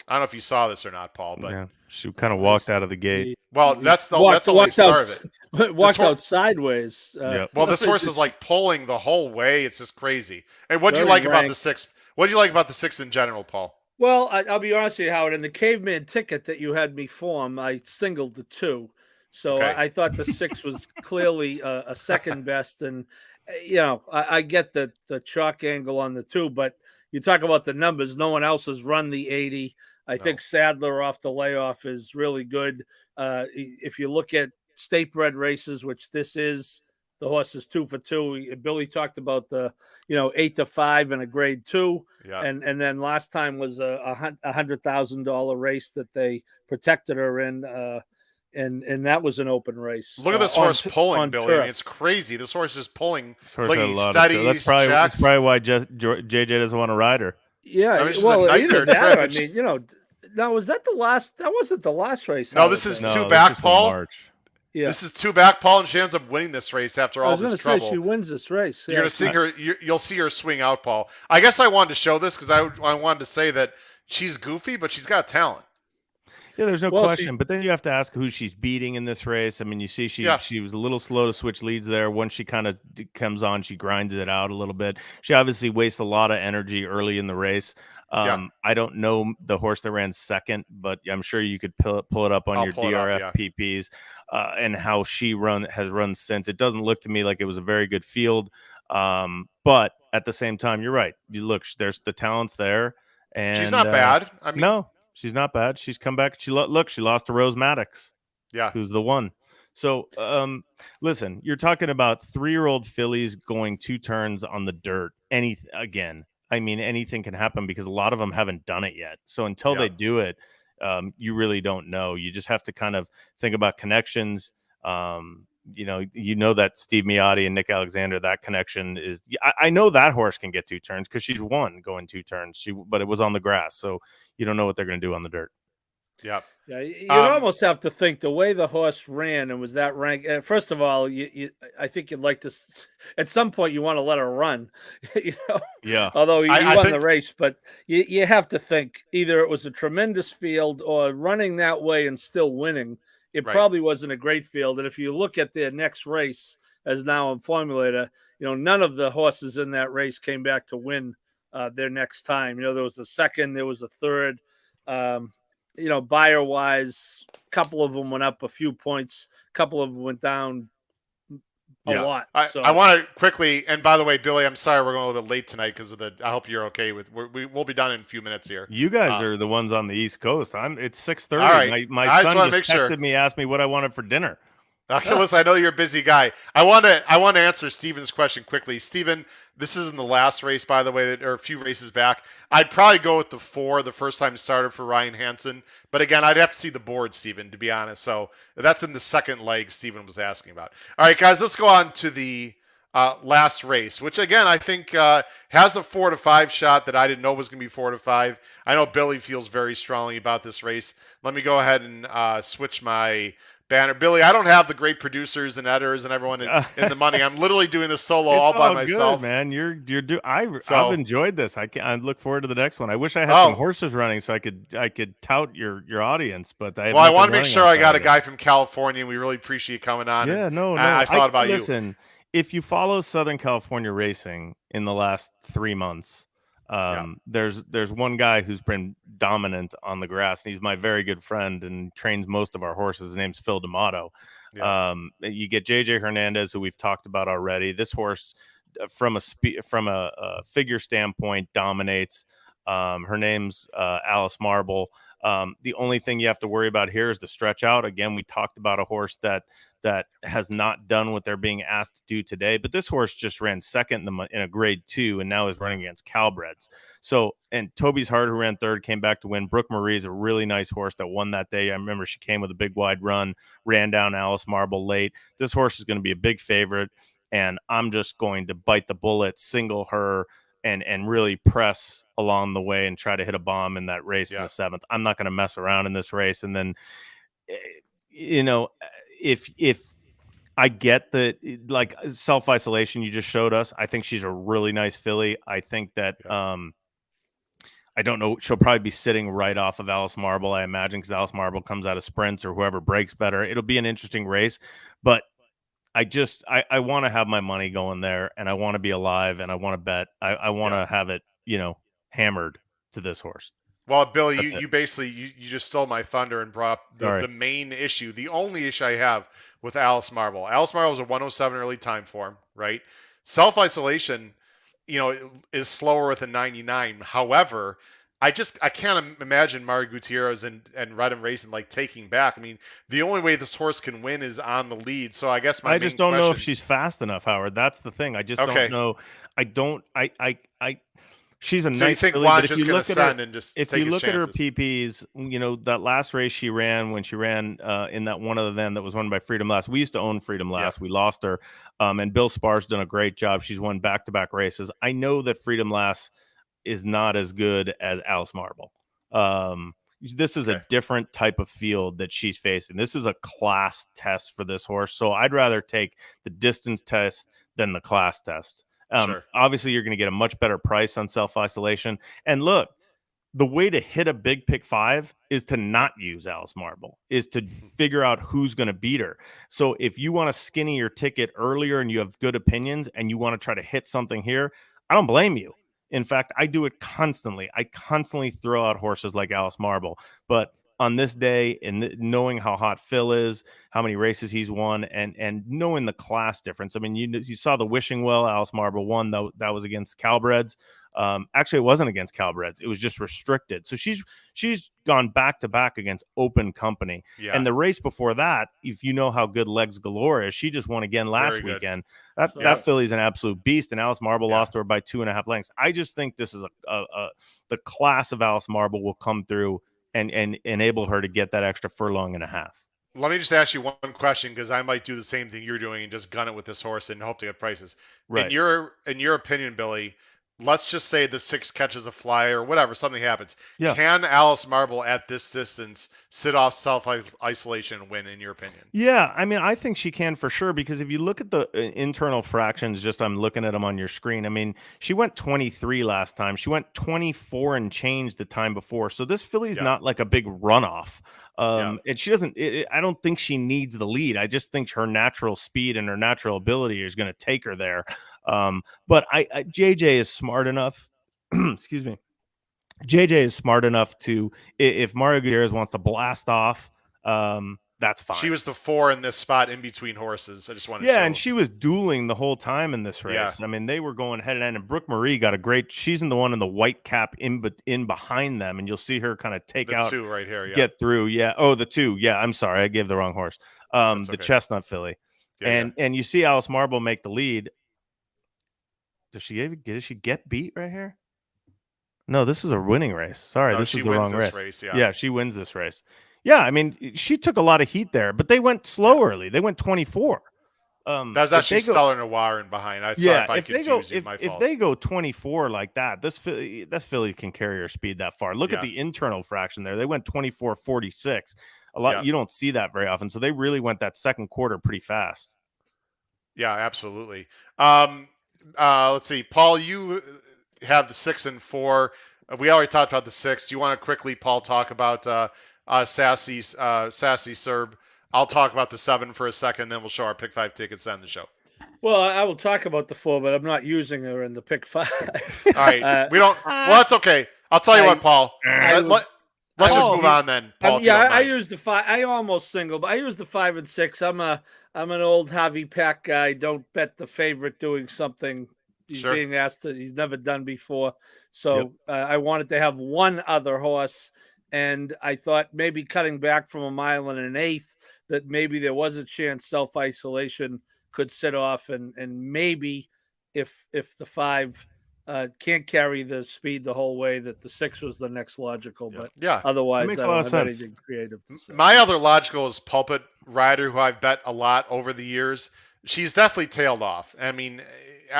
Speaker 1: I don't know if you saw this or not, Paul, but
Speaker 3: she kind of walked out of the gate.
Speaker 1: Well, that's only the start of it.
Speaker 2: Walked out sideways.
Speaker 1: Well, this horse is like pulling the whole way. It's just crazy. And what do you like about the 6? What do you like about the 6 in general, Paul?
Speaker 2: Well, I'll be honest with you, Howard. In the caveman ticket that you had me form, I singled the 2. So I thought the 6 was clearly a second best. And, I get the chalk angle on the 2, but you talk about the numbers. No one else has run the 80. I think Sadler off the layoff is really good. If you look at state bred races, which this is, the horse is 2 for 2. Billy talked about the 8-5 in a grade 2.
Speaker 1: Yeah.
Speaker 2: And then last time was a $100,000 race that they protected her in, and that was an open race.
Speaker 1: Look at this horse pulling,
Speaker 2: on
Speaker 1: Billy. I mean,
Speaker 2: turf.
Speaker 1: it's crazy. This horse is pulling.
Speaker 3: This horse
Speaker 1: Look,
Speaker 3: had a
Speaker 1: he
Speaker 3: lot
Speaker 1: studies,
Speaker 3: of that's
Speaker 1: checks.
Speaker 3: probably why JJ doesn't want to ride her.
Speaker 2: Yeah,
Speaker 1: I mean, it's just a
Speaker 2: well,
Speaker 1: nightmare
Speaker 2: either that,
Speaker 1: trip.
Speaker 2: I mean, now was that the last? That wasn't the last race.
Speaker 1: No, this is
Speaker 3: No,
Speaker 1: two
Speaker 3: this
Speaker 1: back,
Speaker 3: is from
Speaker 1: Paul.
Speaker 3: March.
Speaker 2: Yeah,
Speaker 1: This is two back, Paul, and she ends up winning this race after
Speaker 2: I
Speaker 1: all
Speaker 2: was going
Speaker 1: this
Speaker 2: to say
Speaker 1: trouble.
Speaker 2: she wins this race.
Speaker 1: You're gonna see her. You'll see her swing out, Paul. I guess I wanted to show this because I wanted to say that she's goofy, but she's got talent.
Speaker 3: Yeah, there's no
Speaker 2: Well,
Speaker 3: question. But then you have to ask who she's beating in this race. I mean, you see she was a little slow to switch leads there. Once she kind of comes on, she grinds it out a little bit. She obviously wastes a lot of energy early in the race. I don't know the horse that ran second, but I'm sure you could pull it up on your DRF PPs and how she has run since. It doesn't look to me like it was a very good field. But at the same time, you're right. You look, there's the talent's there. And
Speaker 1: she's not bad. I mean,
Speaker 3: no. She's not bad. She's come back. She lost to Rose Maddox.
Speaker 1: Yeah.
Speaker 3: Who's the one. So, listen, you're talking about 3-year-old fillies going 2 turns on the dirt. Anything can happen because a lot of them haven't done it yet. So until they do it, you really don't know. You just have to kind of think about connections. That Steve Miotti and Nick Alexander, that connection is. I know that horse can get 2 turns because she's won going 2 turns. But it was on the grass, so you don't know what they're going to do on the dirt.
Speaker 1: Yeah.
Speaker 2: Yeah, you'd almost have to think the way the horse ran and was that rank. First of all, I think you'd like to. At some point, you want to let her run.
Speaker 3: Yeah.
Speaker 2: Although he won the race, but you have to think either it was a tremendous field or running that way and still winning. It probably wasn't a great field. And if you look at their next race, as now in Formulator, none of the horses in that race came back to win their next time. There was a second, there was a third. Buyer wise, a couple of them went up a few points, a couple of them went down a lot.
Speaker 1: I want to quickly, and by the way, Billy, I'm sorry we're going a little bit late tonight because of I hope you're okay with. We'll be done in a few minutes here.
Speaker 3: You guys are the ones on the East Coast. It's 6:30.
Speaker 1: All right.
Speaker 3: My son just texted me, asked me what I wanted for dinner.
Speaker 1: Listen, I know you're a busy guy. I want to answer Steven's question quickly. Steven, this isn't the last race, by the way, or a few races back. I'd probably go with the 4, the first time starter for Ryan Hansen. But again, I'd have to see the board, Steven, to be honest. So that's in the second leg Steven was asking about. All right, guys, let's go on to the last race, which again I think has a 4-5 shot that I didn't know was going to be 4-5. I know Billy feels very strongly about this race. Let me go ahead and switch my banner. Billy, I don't have the great producers and editors and everyone in the money. I'm literally doing this solo all by myself.
Speaker 3: Good, man. I've enjoyed this. I look forward to the next one. I wish I had some horses running so I could tout your audience, but I
Speaker 1: want to make sure I got a guy from California, and we really appreciate you coming on.
Speaker 3: Yeah, no.
Speaker 1: I thought about you.
Speaker 3: Listen, if you follow Southern California racing in the last 3 months, there's one guy who's been dominant on the grass, and he's my very good friend and trains most of our horses. His name's Phil D'Amato. You get JJ Hernandez, who we've talked about already. This horse, from a figure standpoint, dominates. Her name's Alice Marble. The only thing you have to worry about here is the stretch out. Again, we talked about a horse that has not done what they're being asked to do today. But this horse just ran second in a grade 2 and now is running against Cowbreds. So, and Toby's Heart, who ran third, came back to win. Brooke Marie is a really nice horse that won that day. I remember she came with a big wide run, ran down Alice Marble late. This horse is going to be a big favorite, and I'm just going to bite the bullet, single her, and really press along the way and try to hit a bomb in that race in the 7th. I'm not going to mess around in this race. And then, if I get that, like self-isolation you just showed us, I think she's a really nice filly. I think that I don't know, she'll probably be sitting right off of Alice Marble, I imagine, because Alice Marble comes out of sprints or whoever breaks better. It'll be an interesting race, but I want to have my money going there, and I want to be alive, and I want to bet. I want to have it, hammered to this horse.
Speaker 1: Well, Billy, you basically you just stole my thunder and brought up the main issue. The only issue I have with Alice Marble. Alice Marble is a 107 early time form, right? Self-isolation, is slower with a 99. However, I can't imagine Mario Gutierrez and Redham Racing like taking back. I mean, the only way this horse can win is on the lead. So I guess my
Speaker 3: I
Speaker 1: main
Speaker 3: just don't know if
Speaker 1: question.
Speaker 3: she's fast enough, Howard. That's the thing. I just don't
Speaker 1: Okay.
Speaker 3: know. I she's a
Speaker 1: So you
Speaker 3: nice
Speaker 1: think
Speaker 3: filly,
Speaker 1: Juan's
Speaker 3: but if
Speaker 1: just
Speaker 3: you
Speaker 1: going to
Speaker 3: look at her,
Speaker 1: send and just
Speaker 3: if
Speaker 1: take
Speaker 3: you
Speaker 1: his
Speaker 3: look at her
Speaker 1: chances?
Speaker 3: PPs, you know, that last race she ran when she ran in that one other then that was won by Freedom Last. We used to own Freedom Last. We lost her. And Bill Sparr's done a great job. She's won back-to-back races. I know that Freedom Last is not as good as Alice Marble. This is a different type of field that she's facing. This is a class test for this horse. So I'd rather take the distance test than the class test.
Speaker 1: Sure.
Speaker 3: Obviously, you're going to get a much better price on self-isolation. And look, the way to hit a big pick 5 is to not use Alice Marble, is to figure out who's going to beat her. So if you want to skinny your ticket earlier and you have good opinions and you want to try to hit something here, I don't blame you. In fact, I do it constantly. I constantly throw out horses like Alice Marble. But on this day, and knowing how hot Phil is, how many races he's won, and knowing the class difference. I mean, you saw the Wishing Well, Alice Marble won. That was against Calbreds. Actually, it wasn't against Calbreds. It was just restricted. So she's gone back to back against open company.
Speaker 1: Yeah.
Speaker 3: And the race before that, if you know how good Legs Galore is, she just won again last weekend. That filly's an absolute beast, and Alice Marble lost to her by 2.5 lengths. I just think this is the class of Alice Marble will come through and enable her to get that extra furlong and a half.
Speaker 1: Let me just ask you one question, because I might do the same thing you're doing and just gun it with this horse and hope to get prices.
Speaker 3: Right.
Speaker 1: In your opinion, Billy, let's just say the 6 catches a fly or whatever, something happens.
Speaker 3: Yeah.
Speaker 1: Can Alice Marble at this distance sit off self-isolation and win, in your opinion?
Speaker 3: Yeah, I mean, I think she can for sure, because if you look at the internal fractions, just I'm looking at them on your screen. I mean, she went 23 last time. She went 24 and change the time before. So this filly's not like a big runoff. And she doesn't, I don't think she needs the lead. I just think her natural speed and her natural ability is going to take her there. But JJ is smart enough. Excuse me. JJ is smart enough to, if Mario Gutierrez wants to blast off, that's fine.
Speaker 1: She was the 4 in this spot in between horses. I just wanted to show.
Speaker 3: And she was dueling the whole time in this race.
Speaker 1: Yeah.
Speaker 3: I mean, they were going head and end, and Brooke Marie got a great. She's in the one in the white cap in behind them, and you'll see her kind of take out
Speaker 1: 2 right here. Yeah.
Speaker 3: Get through. Yeah. Oh, the 2. Yeah. I'm sorry, I gave the wrong horse. The Chestnut filly, and you see Alice Marble make the lead. Does she get beat right here? No, this is a winning race. Sorry, this is the wrong race. Yeah, she wins this race. Yeah, I mean, she took a lot of heat there, but they went slow early. They went 24.
Speaker 1: That was actually Stellar Noir in behind.
Speaker 3: If they go 24 like that, this filly can carry her speed that far. Look at the internal fraction there. They went 24.46. You don't see that very often. So they really went that second quarter pretty fast.
Speaker 1: Yeah, absolutely. Let's see, Paul, you have the 6 and 4. We already talked about the 6. Do you want to quickly, Paul, talk about Sassy Serb? I'll talk about the 7 for a second, then we'll show our pick 5 tickets on the show.
Speaker 2: Well, I will talk about the 4, but I'm not using her in the pick 5.
Speaker 1: All right, we don't. Well, that's okay. I'll tell you what, Paul. Let's just move on then, Paul.
Speaker 2: I used the 5. I almost single, but I used the 5 and 6. I'm an old Javi Pack guy. Don't bet the favorite doing something he's being asked to. He's never done before. So I wanted to have one other horse, and I thought maybe cutting back from 1 1/8 that maybe there was a chance self-isolation could sit off, and maybe if the 5 can't carry the speed the whole way, that the 6 was the next logical. But otherwise,
Speaker 3: makes
Speaker 2: I
Speaker 3: a lot
Speaker 2: don't
Speaker 3: of
Speaker 2: have
Speaker 3: sense.
Speaker 2: anything creative to say.
Speaker 1: My other logical is Pulpit Rider, who I've bet a lot over the years. She's definitely tailed off. I mean,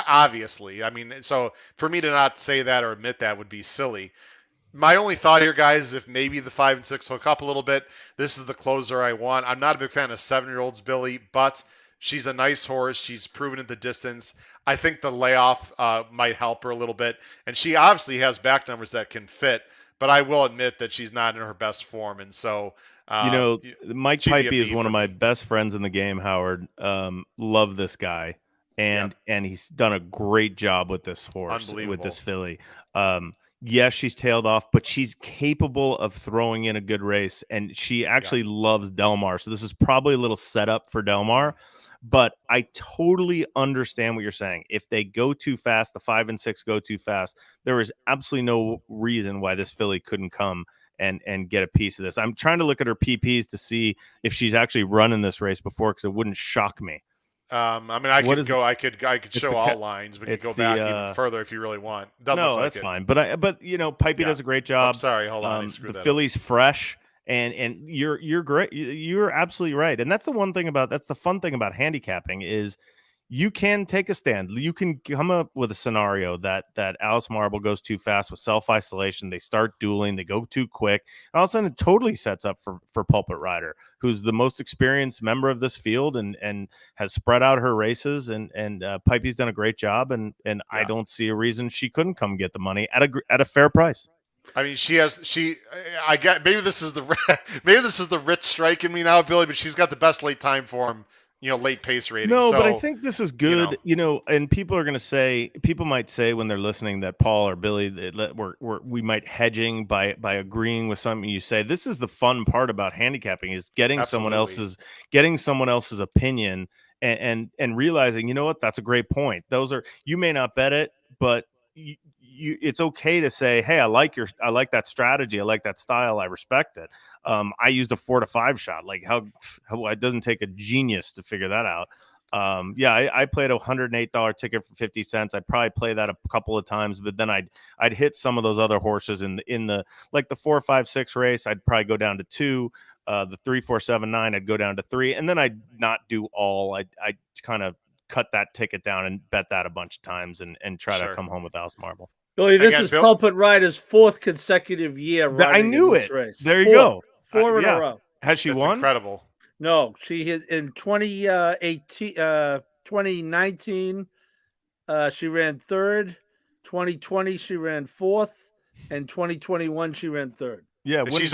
Speaker 1: obviously. I mean, so for me to not say that or admit that would be silly. My only thought here, guys, is if maybe the 5 and 6 hook up a little bit, this is the closer I want. I'm not a big fan of 7-year-olds, Billy, but she's a nice horse. She's proven at the distance. I think the layoff might help her a little bit. And she obviously has back numbers that can fit, but I will admit that she's not in her best form. And so,
Speaker 3: Mike Pipey is one of my best friends in the game, Howard. Love this guy. And he's done a great job with this horse, with this filly. Yes, she's tailed off, but she's capable of throwing in a good race, and she actually loves Del Mar. So this is probably a little setup for Del Mar. But I totally understand what you're saying. If they go too fast, the 5 and 6 go too fast, there is absolutely no reason why this filly couldn't come and get a piece of this. I'm trying to look at her PPs to see if she's actually run in this race before, because it wouldn't shock me.
Speaker 1: I mean, I
Speaker 3: What
Speaker 1: could
Speaker 3: is
Speaker 1: go. I could
Speaker 3: It's
Speaker 1: show
Speaker 3: the
Speaker 1: all lines. We could
Speaker 3: it's
Speaker 1: go
Speaker 3: the,
Speaker 1: back even further if you really want. Doesn't look
Speaker 3: no,
Speaker 1: like
Speaker 3: that's
Speaker 1: it.
Speaker 3: fine. But you know, Pipey
Speaker 1: Yeah.
Speaker 3: does a great
Speaker 1: Oh,
Speaker 3: job.
Speaker 1: sorry, hold on. I screwed
Speaker 3: The
Speaker 1: that up.
Speaker 3: filly's fresh, and you're great. You're absolutely right. And that's the fun thing about handicapping is you can take a stand. You can come up with a scenario that Alice Marble goes too fast with self-isolation. They start dueling. They go too quick. And all of a sudden, it totally sets up for Pulpit Rider, who's the most experienced member of this field and has spread out her races. And Pipey's done a great job. And I don't see a reason she couldn't come get the money at a fair price.
Speaker 1: I mean, I get maybe this is the rich strike in me now, Billy, but she's got the best late time form, late pace rating.
Speaker 3: No,
Speaker 1: so,
Speaker 3: but I think this is good, and people might say when they're listening that Paul or Billy, we might hedging by agreeing with something you say. This is the fun part about handicapping, is getting someone else's opinion and realizing, you know what, that's a great point. You may not bet it, but it's okay to say, hey, I like that strategy, I like that style, I respect it. I used a 4 to 5 shot. Like how it doesn't take a genius to figure that out. I played a $108 ticket for 50 cents. I'd probably play that a couple of times, but then I'd hit some of those other horses in the like the 4, 5, 6 race. I'd probably go down to 2. The 3, 4, 7, 9, I'd go down to 3, and then I'd not do all. I'd kind of cut that ticket down and bet that a bunch of times and try to come home with Alice Marble.
Speaker 2: Billy, this is Pulpit Rider's 4th consecutive year
Speaker 3: I knew it.
Speaker 2: Race.
Speaker 3: There you go.
Speaker 2: 4 in a row.
Speaker 3: Has she
Speaker 1: That's
Speaker 3: won?
Speaker 1: Incredible.
Speaker 2: No, she hit in 2019. She ran 3rd. 2020, she ran 4th, and 2021, she ran 3rd.
Speaker 3: Yeah,
Speaker 1: she's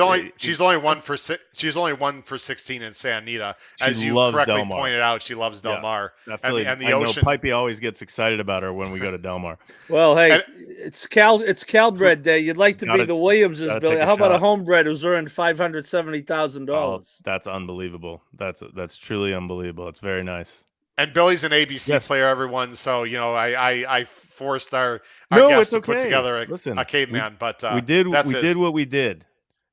Speaker 1: only won for 16 in Santa Anita. As you correctly pointed out, she loves Del Mar.
Speaker 3: And the ocean. Know Pipey always gets excited about her when we go to Del Mar.
Speaker 2: Well, hey, it's Calbred Day. You'd like to be the Williamses, Billy. How about a homebred who's earned $570,000?
Speaker 3: Oh, that's unbelievable. That's truly unbelievable. It's very nice.
Speaker 1: And Billy's an ABC player, everyone. So I forced our guests to put together a caveman. But
Speaker 3: we did what we did.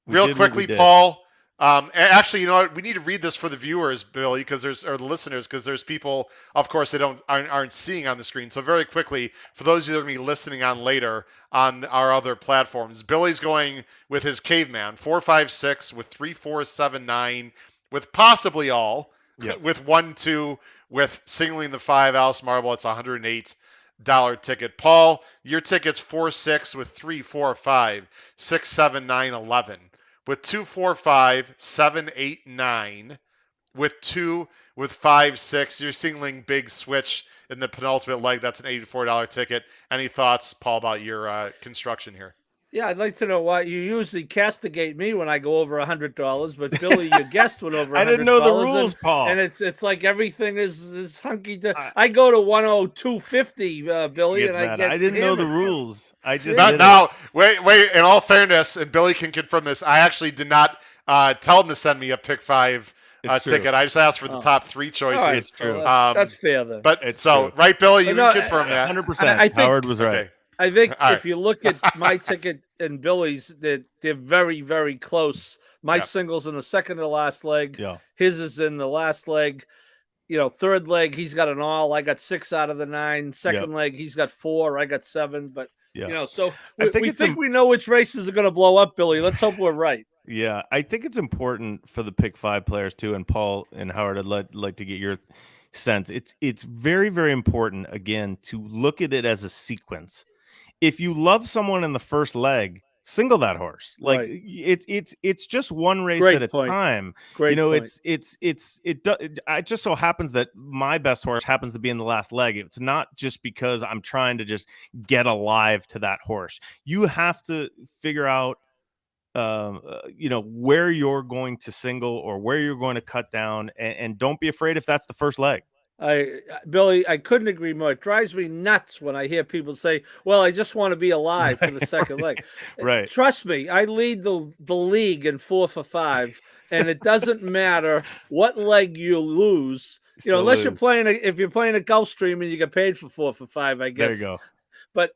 Speaker 1: Real quickly, Paul. Actually, you know what? We need to read this for the viewers, Billy, or the listeners, because there's people, of course, they aren't seeing on the screen. So very quickly, for those of you that are going to be listening on later on our other platforms, Billy's going with his caveman 4, 5, 6 with 3, 4, 7, 9 with possibly all with 1, 2 with singling the 5 Alice Marble. It's $108 ticket. Paul, your ticket's 4, 6 with 3, 4, 5, 6, 7, 9, 11. With 2, 4, 5, 7, 8, 9, with 2, with 5, 6, you're singling big switch in the penultimate leg. That's an $84 ticket. Any thoughts, Paul, about your construction here?
Speaker 2: Yeah, I'd like to know why you usually castigate me when I go over $100, but Billy, your guest went over $100.
Speaker 3: I didn't know the rules, Paul.
Speaker 2: And it's like everything is hunky. I go to 102.50, Billy, and
Speaker 3: I didn't know the rules. I just
Speaker 1: now. Wait. In all fairness, and Billy can confirm this, I actually did not tell him to send me a pick 5 ticket. I just asked for the top 3 choices.
Speaker 2: Right,
Speaker 3: it's true.
Speaker 2: That's fair then.
Speaker 1: But
Speaker 3: it's
Speaker 1: true. Right, Billy, you can confirm that.
Speaker 3: 100%. Howard was right.
Speaker 1: Okay.
Speaker 2: I think if you look at my ticket and Billy's, they're very, very close. My single's in the second to last leg.
Speaker 3: Yeah.
Speaker 2: His is in the last leg. Third leg, he's got an all. I got 6 out of the 9. Second leg, he's got 4. I got 7. But, so we think we know which races are going to blow up, Billy. Let's hope we're right.
Speaker 3: Yeah, I think it's important for the pick 5 players too. And Paul and Howard, I'd like to get your sense. It's very, very important, again, to look at it as a sequence. If you love someone in the first leg, single that horse. Like it's just one race at a time.
Speaker 2: Great point.
Speaker 3: It just so happens that my best horse happens to be in the last leg. It's not just because I'm trying to just get alive to that horse. You have to figure out where you're going to single or where you're going to cut down, and don't be afraid if that's the first leg.
Speaker 2: Billy, I couldn't agree more. It drives me nuts when I hear people say, well, I just want to be alive for the second leg.
Speaker 3: Right.
Speaker 2: Trust me, I lead the league in 4 for 5, and it doesn't matter what leg you lose. unless
Speaker 3: lose.
Speaker 2: if you're playing a Gulfstream and you get paid for 4 for 5, I guess.
Speaker 3: There you go.
Speaker 2: But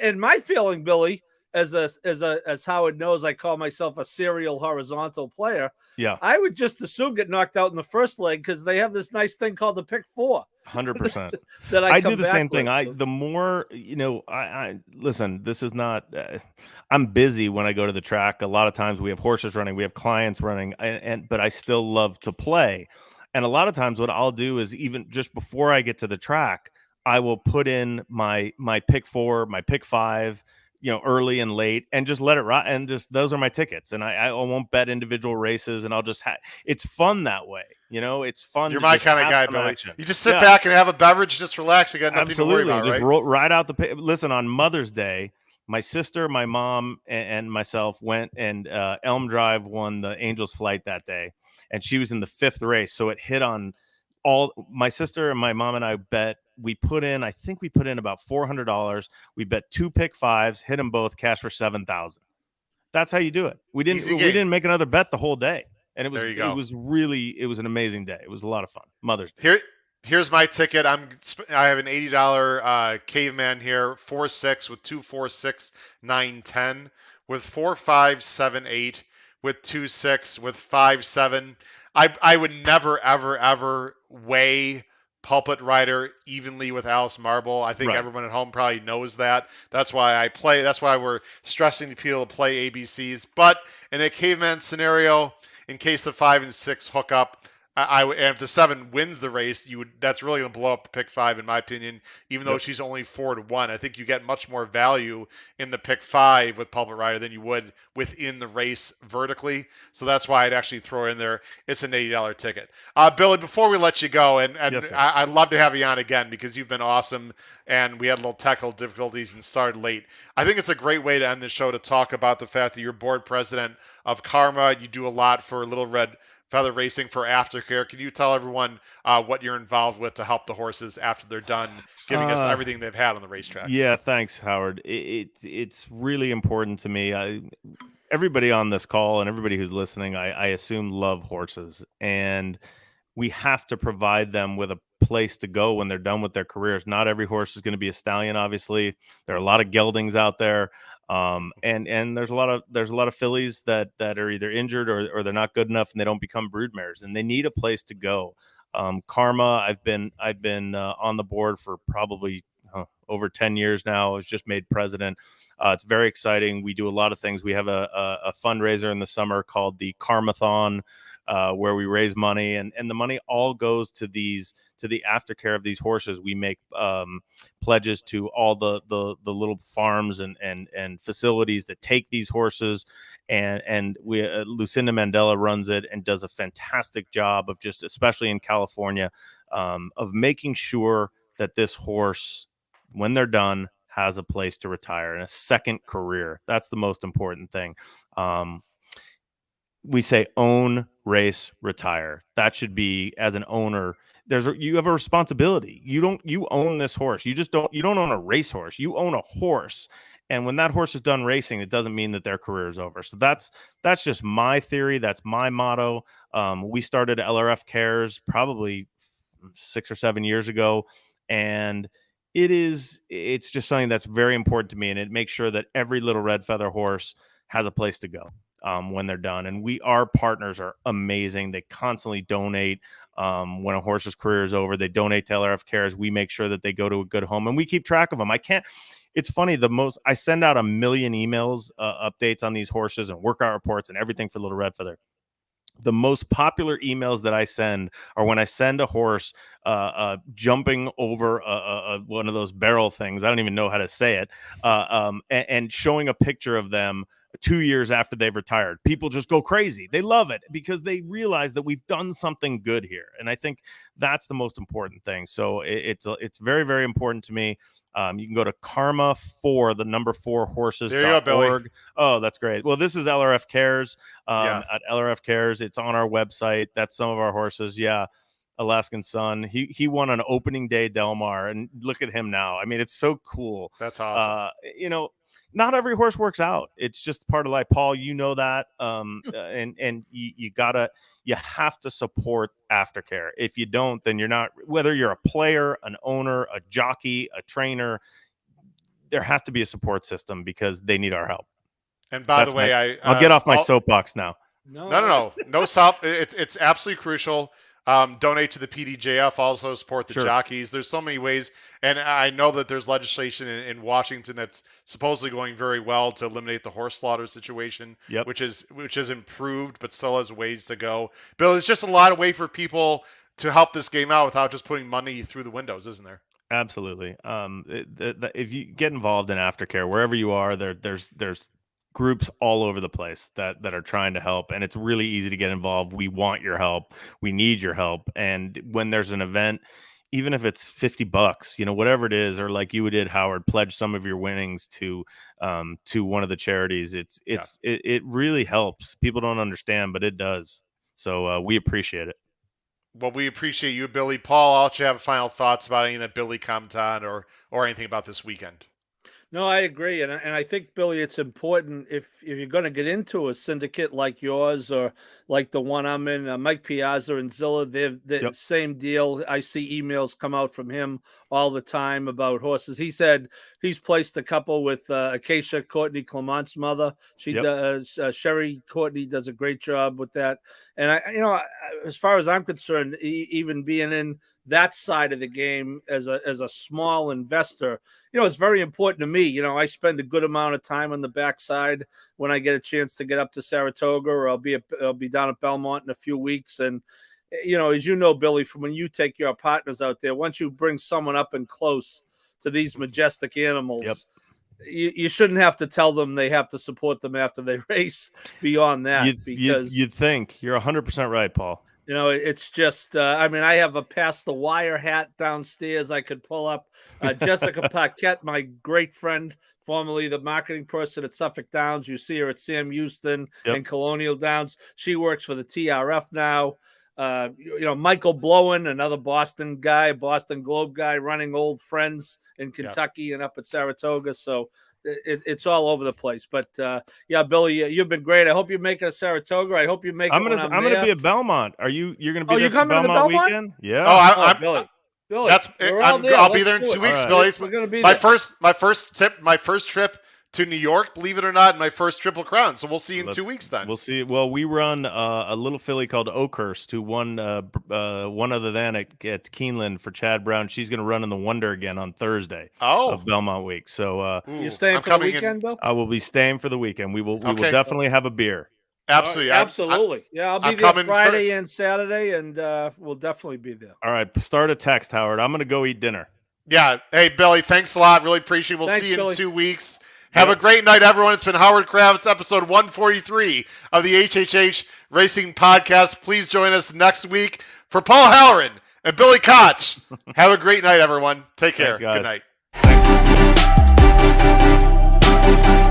Speaker 2: and my feeling, Billy, as Howard knows, I call myself a serial horizontal player.
Speaker 3: Yeah.
Speaker 2: I would just assume get knocked out in the first leg because they have this nice thing called the pick 4.
Speaker 3: 100%.
Speaker 2: that
Speaker 3: I
Speaker 2: come
Speaker 3: do the
Speaker 2: back
Speaker 3: same thing.
Speaker 2: with.
Speaker 3: The more, I listen, this is not, I'm busy when I go to the track. A lot of times we have horses running, we have clients running, but I still love to play. And a lot of times what I'll do is even just before I get to the track, I will put in my pick 4, my pick 5, early and late, and just let it ride. And just those are my tickets. And I won't bet individual races, and I'll just it's fun that way. It's fun.
Speaker 1: You're
Speaker 3: to
Speaker 1: my
Speaker 3: just
Speaker 1: kind of
Speaker 3: have
Speaker 1: guy,
Speaker 3: some
Speaker 1: Billy.
Speaker 3: action.
Speaker 1: You just sit back and have a beverage, just relax. You got nothing to worry
Speaker 3: Absolutely.
Speaker 1: about,
Speaker 3: Just
Speaker 1: right?
Speaker 3: ride out listen, on Mother's Day, my sister, my mom, and myself went, and Elm Drive won the Angels flight that day, and she was in the 5th race. So it hit on all. My sister and my mom and I bet. I think we put in about $400. We bet 2 pick 5s, hit them both, cash for $7,000. That's how you do it. We didn't make another bet the whole day, and it was it was an amazing day. It was a lot of fun. Mother's Day.
Speaker 1: Here's my ticket. I have an $80 caveman here, 4-6 with 2, 4, 6, 9, 10 with 4, 5, 7, 8 with 2, 6 with 5, 7. I would never ever weigh Pulpit Rider evenly with Alice Marble. I think everyone at home probably knows that. That's why I play. That's why we're stressing to people to play ABCs. But in a caveman scenario, in case the 5 and 6 hook up, and if the 7 wins the race, that's really going to blow up the pick 5, in my opinion. Even though she's only 4-1, I think you get much more value in the pick 5 with Pulpit Rider than you would within the race vertically. So that's why I'd actually throw in there. It's an $80 ticket. Billy, before we let you go, and
Speaker 3: Yes,
Speaker 1: I'd love to have you on again because you've been awesome, and we had a little technical difficulties and started late. I think it's a great way to end the show to talk about the fact that you're board president of Karma. You do a lot for Little Red Feather Racing for aftercare. Can you tell everyone what you're involved with to help the horses after they're done giving us everything they've had on the racetrack?
Speaker 3: Yeah, thanks, Howard. It's really important to me. Everybody on this call and everybody who's listening, I assume, love horses, and we have to provide them with a place to go when they're done with their careers. Not every horse is going to be a stallion. Obviously, there are a lot of geldings out there. And there's a lot of fillies that are either injured or they're not good enough and they don't become broodmares, and they need a place to go. Karma, I've been on the board for probably over 10 years now. I was just made president. It's very exciting. We do a lot of things. We have a fundraiser in the summer called the Karmathon, where we raise money, and the money all goes to the aftercare of these horses. We make pledges to all the little farms and facilities that take these horses, and we Lucinda Mandela runs it and does a fantastic job of, just especially in California, of making sure that this horse, when they're done, has a place to retire and a second career. That's the most important thing. We say own, race, retire. That should be, as an owner, you have a responsibility. You own this horse. You don't own a racehorse. You own a horse. And when that horse is done racing, it doesn't mean that their career is over. So that's just my theory. That's my motto. We started LRF Cares probably 6 or 7 years ago, and it's just something that's very important to me, and it makes sure that every little red feather horse has a place to go when they're done. And our partners are amazing. They constantly donate. When a horse's career is over, they donate to LRF Cares. We make sure that they go to a good home, and we keep track of them. It's funny, I send out 1 million emails, updates on these horses and workout reports and everything for Little Red Feather. The most popular emails that I send are when I send a horse jumping over one of those barrel things. I don't even know how to say it. And showing a picture of them 2 years after they've retired. People just go crazy. They love it because they realize that we've done something good here. And I think that's the most important thing. So it's very, very important to me. You can go to Karma 4, the number 4 horses.org.
Speaker 1: There you go, Billy.
Speaker 3: Oh, that's great. Well, this is LRF Cares.
Speaker 1: Yeah.
Speaker 3: At LRF Cares, it's on our website. That's some of our horses. Yeah. Alaskan Sun. He won an opening day Del Mar, and look at him now. I mean, it's so cool.
Speaker 1: That's awesome.
Speaker 3: Not every horse works out. It's just part of life, Paul. You know that. And you have to support aftercare. If you don't, then you're not. Whether you're a player, an owner, a jockey, a trainer, there has to be a support system because they need our help.
Speaker 1: And by the way,
Speaker 3: I'll get off my soapbox now.
Speaker 1: No stop. It's absolutely crucial. Donate to the PDJF. Also support the jockeys. There's so many ways, and I know that there's legislation in Washington that's supposedly going very well to eliminate the horse slaughter situation, which is improved, but still has ways to go. Bill, there's just a lot of way for people to help this game out without just putting money through the windows, isn't there?
Speaker 3: Absolutely. If you get involved in aftercare, wherever you are, there's groups all over the place that are trying to help, and it's really easy to get involved. We want your help. We need your help. And when there's an event, even if it's $50, whatever it is, or like you did, Howard, pledge some of your winnings to one of the charities. It really helps. People don't understand, but it does. So we appreciate it.
Speaker 1: Well, we appreciate you, Billy. Paul, I'll let you have final thoughts about anything that Billy commented on or anything about this weekend.
Speaker 2: No, I agree, and I think, Billy, it's important if you're going to get into a syndicate like yours or like the one I'm in, Mike Piazza and Zilla, they're the same deal. I see emails come out from him all the time about horses. He said he's placed a couple with Acacia Courtney Clement's mother. She does. Sherry Courtney does a great job with that. And as far as I'm concerned, even being in that side of the game as a small investor, it's very important to me. I spend a good amount of time on the backside when I get a chance to get up to Saratoga, or I'll be down at Belmont in a few weeks. And, as you know, Billy, from when you take your partners out there, once you bring someone up and close to these majestic animals, you shouldn't have to tell them they have to support them after they race beyond that.
Speaker 3: You'd think. You're 100% right, Paul.
Speaker 2: It's just, I have a pass the wire hat downstairs I could pull up. Jessica Paquette, my great friend, formerly the marketing person at Suffolk Downs. You see her at Sam Houston and Colonial Downs. She works for the TRF now. Michael Blowen, another Boston Globe guy, running Old Friends in Kentucky and up at Saratoga. So it's all over the place. But Billy, you've been great. I hope you make it to Saratoga. I hope you make
Speaker 3: I'm gonna be at Belmont. You're gonna be there for
Speaker 2: coming
Speaker 3: Belmont
Speaker 2: to Belmont
Speaker 3: weekend? Yeah.
Speaker 2: Billy.
Speaker 1: I'll be there in 2 weeks, Billy.
Speaker 2: We're gonna be
Speaker 1: my
Speaker 2: there.
Speaker 1: first trip to New York, believe it or not, my first Triple Crown. So we'll see you in 2 weeks then.
Speaker 3: We'll see. Well, we run a little filly called Oakhurst, who won one other than at Keeneland for Chad Brown. She's going to run in the Wonder again on Thursday of Belmont Week. So
Speaker 2: you staying for the weekend, Bill?
Speaker 3: I will be staying for the weekend. We will definitely have a beer.
Speaker 1: Absolutely.
Speaker 2: Absolutely. I'll be there Friday and Saturday, and we'll definitely be there.
Speaker 3: All right. Start a text, Howard. I'm going to go eat dinner.
Speaker 1: Yeah. Hey, Billy, thanks a lot. Really appreciate it. We'll see you
Speaker 2: Billy.
Speaker 1: in 2 weeks. Have a great night, everyone. It's been Howard Kravitz, episode 143 of the HHH Racing Podcast. Please join us next week for Paul Halloran and Billy Koch. Have a great night, everyone. Take care.
Speaker 3: Thanks, guys.
Speaker 1: Good night.
Speaker 3: Thanks.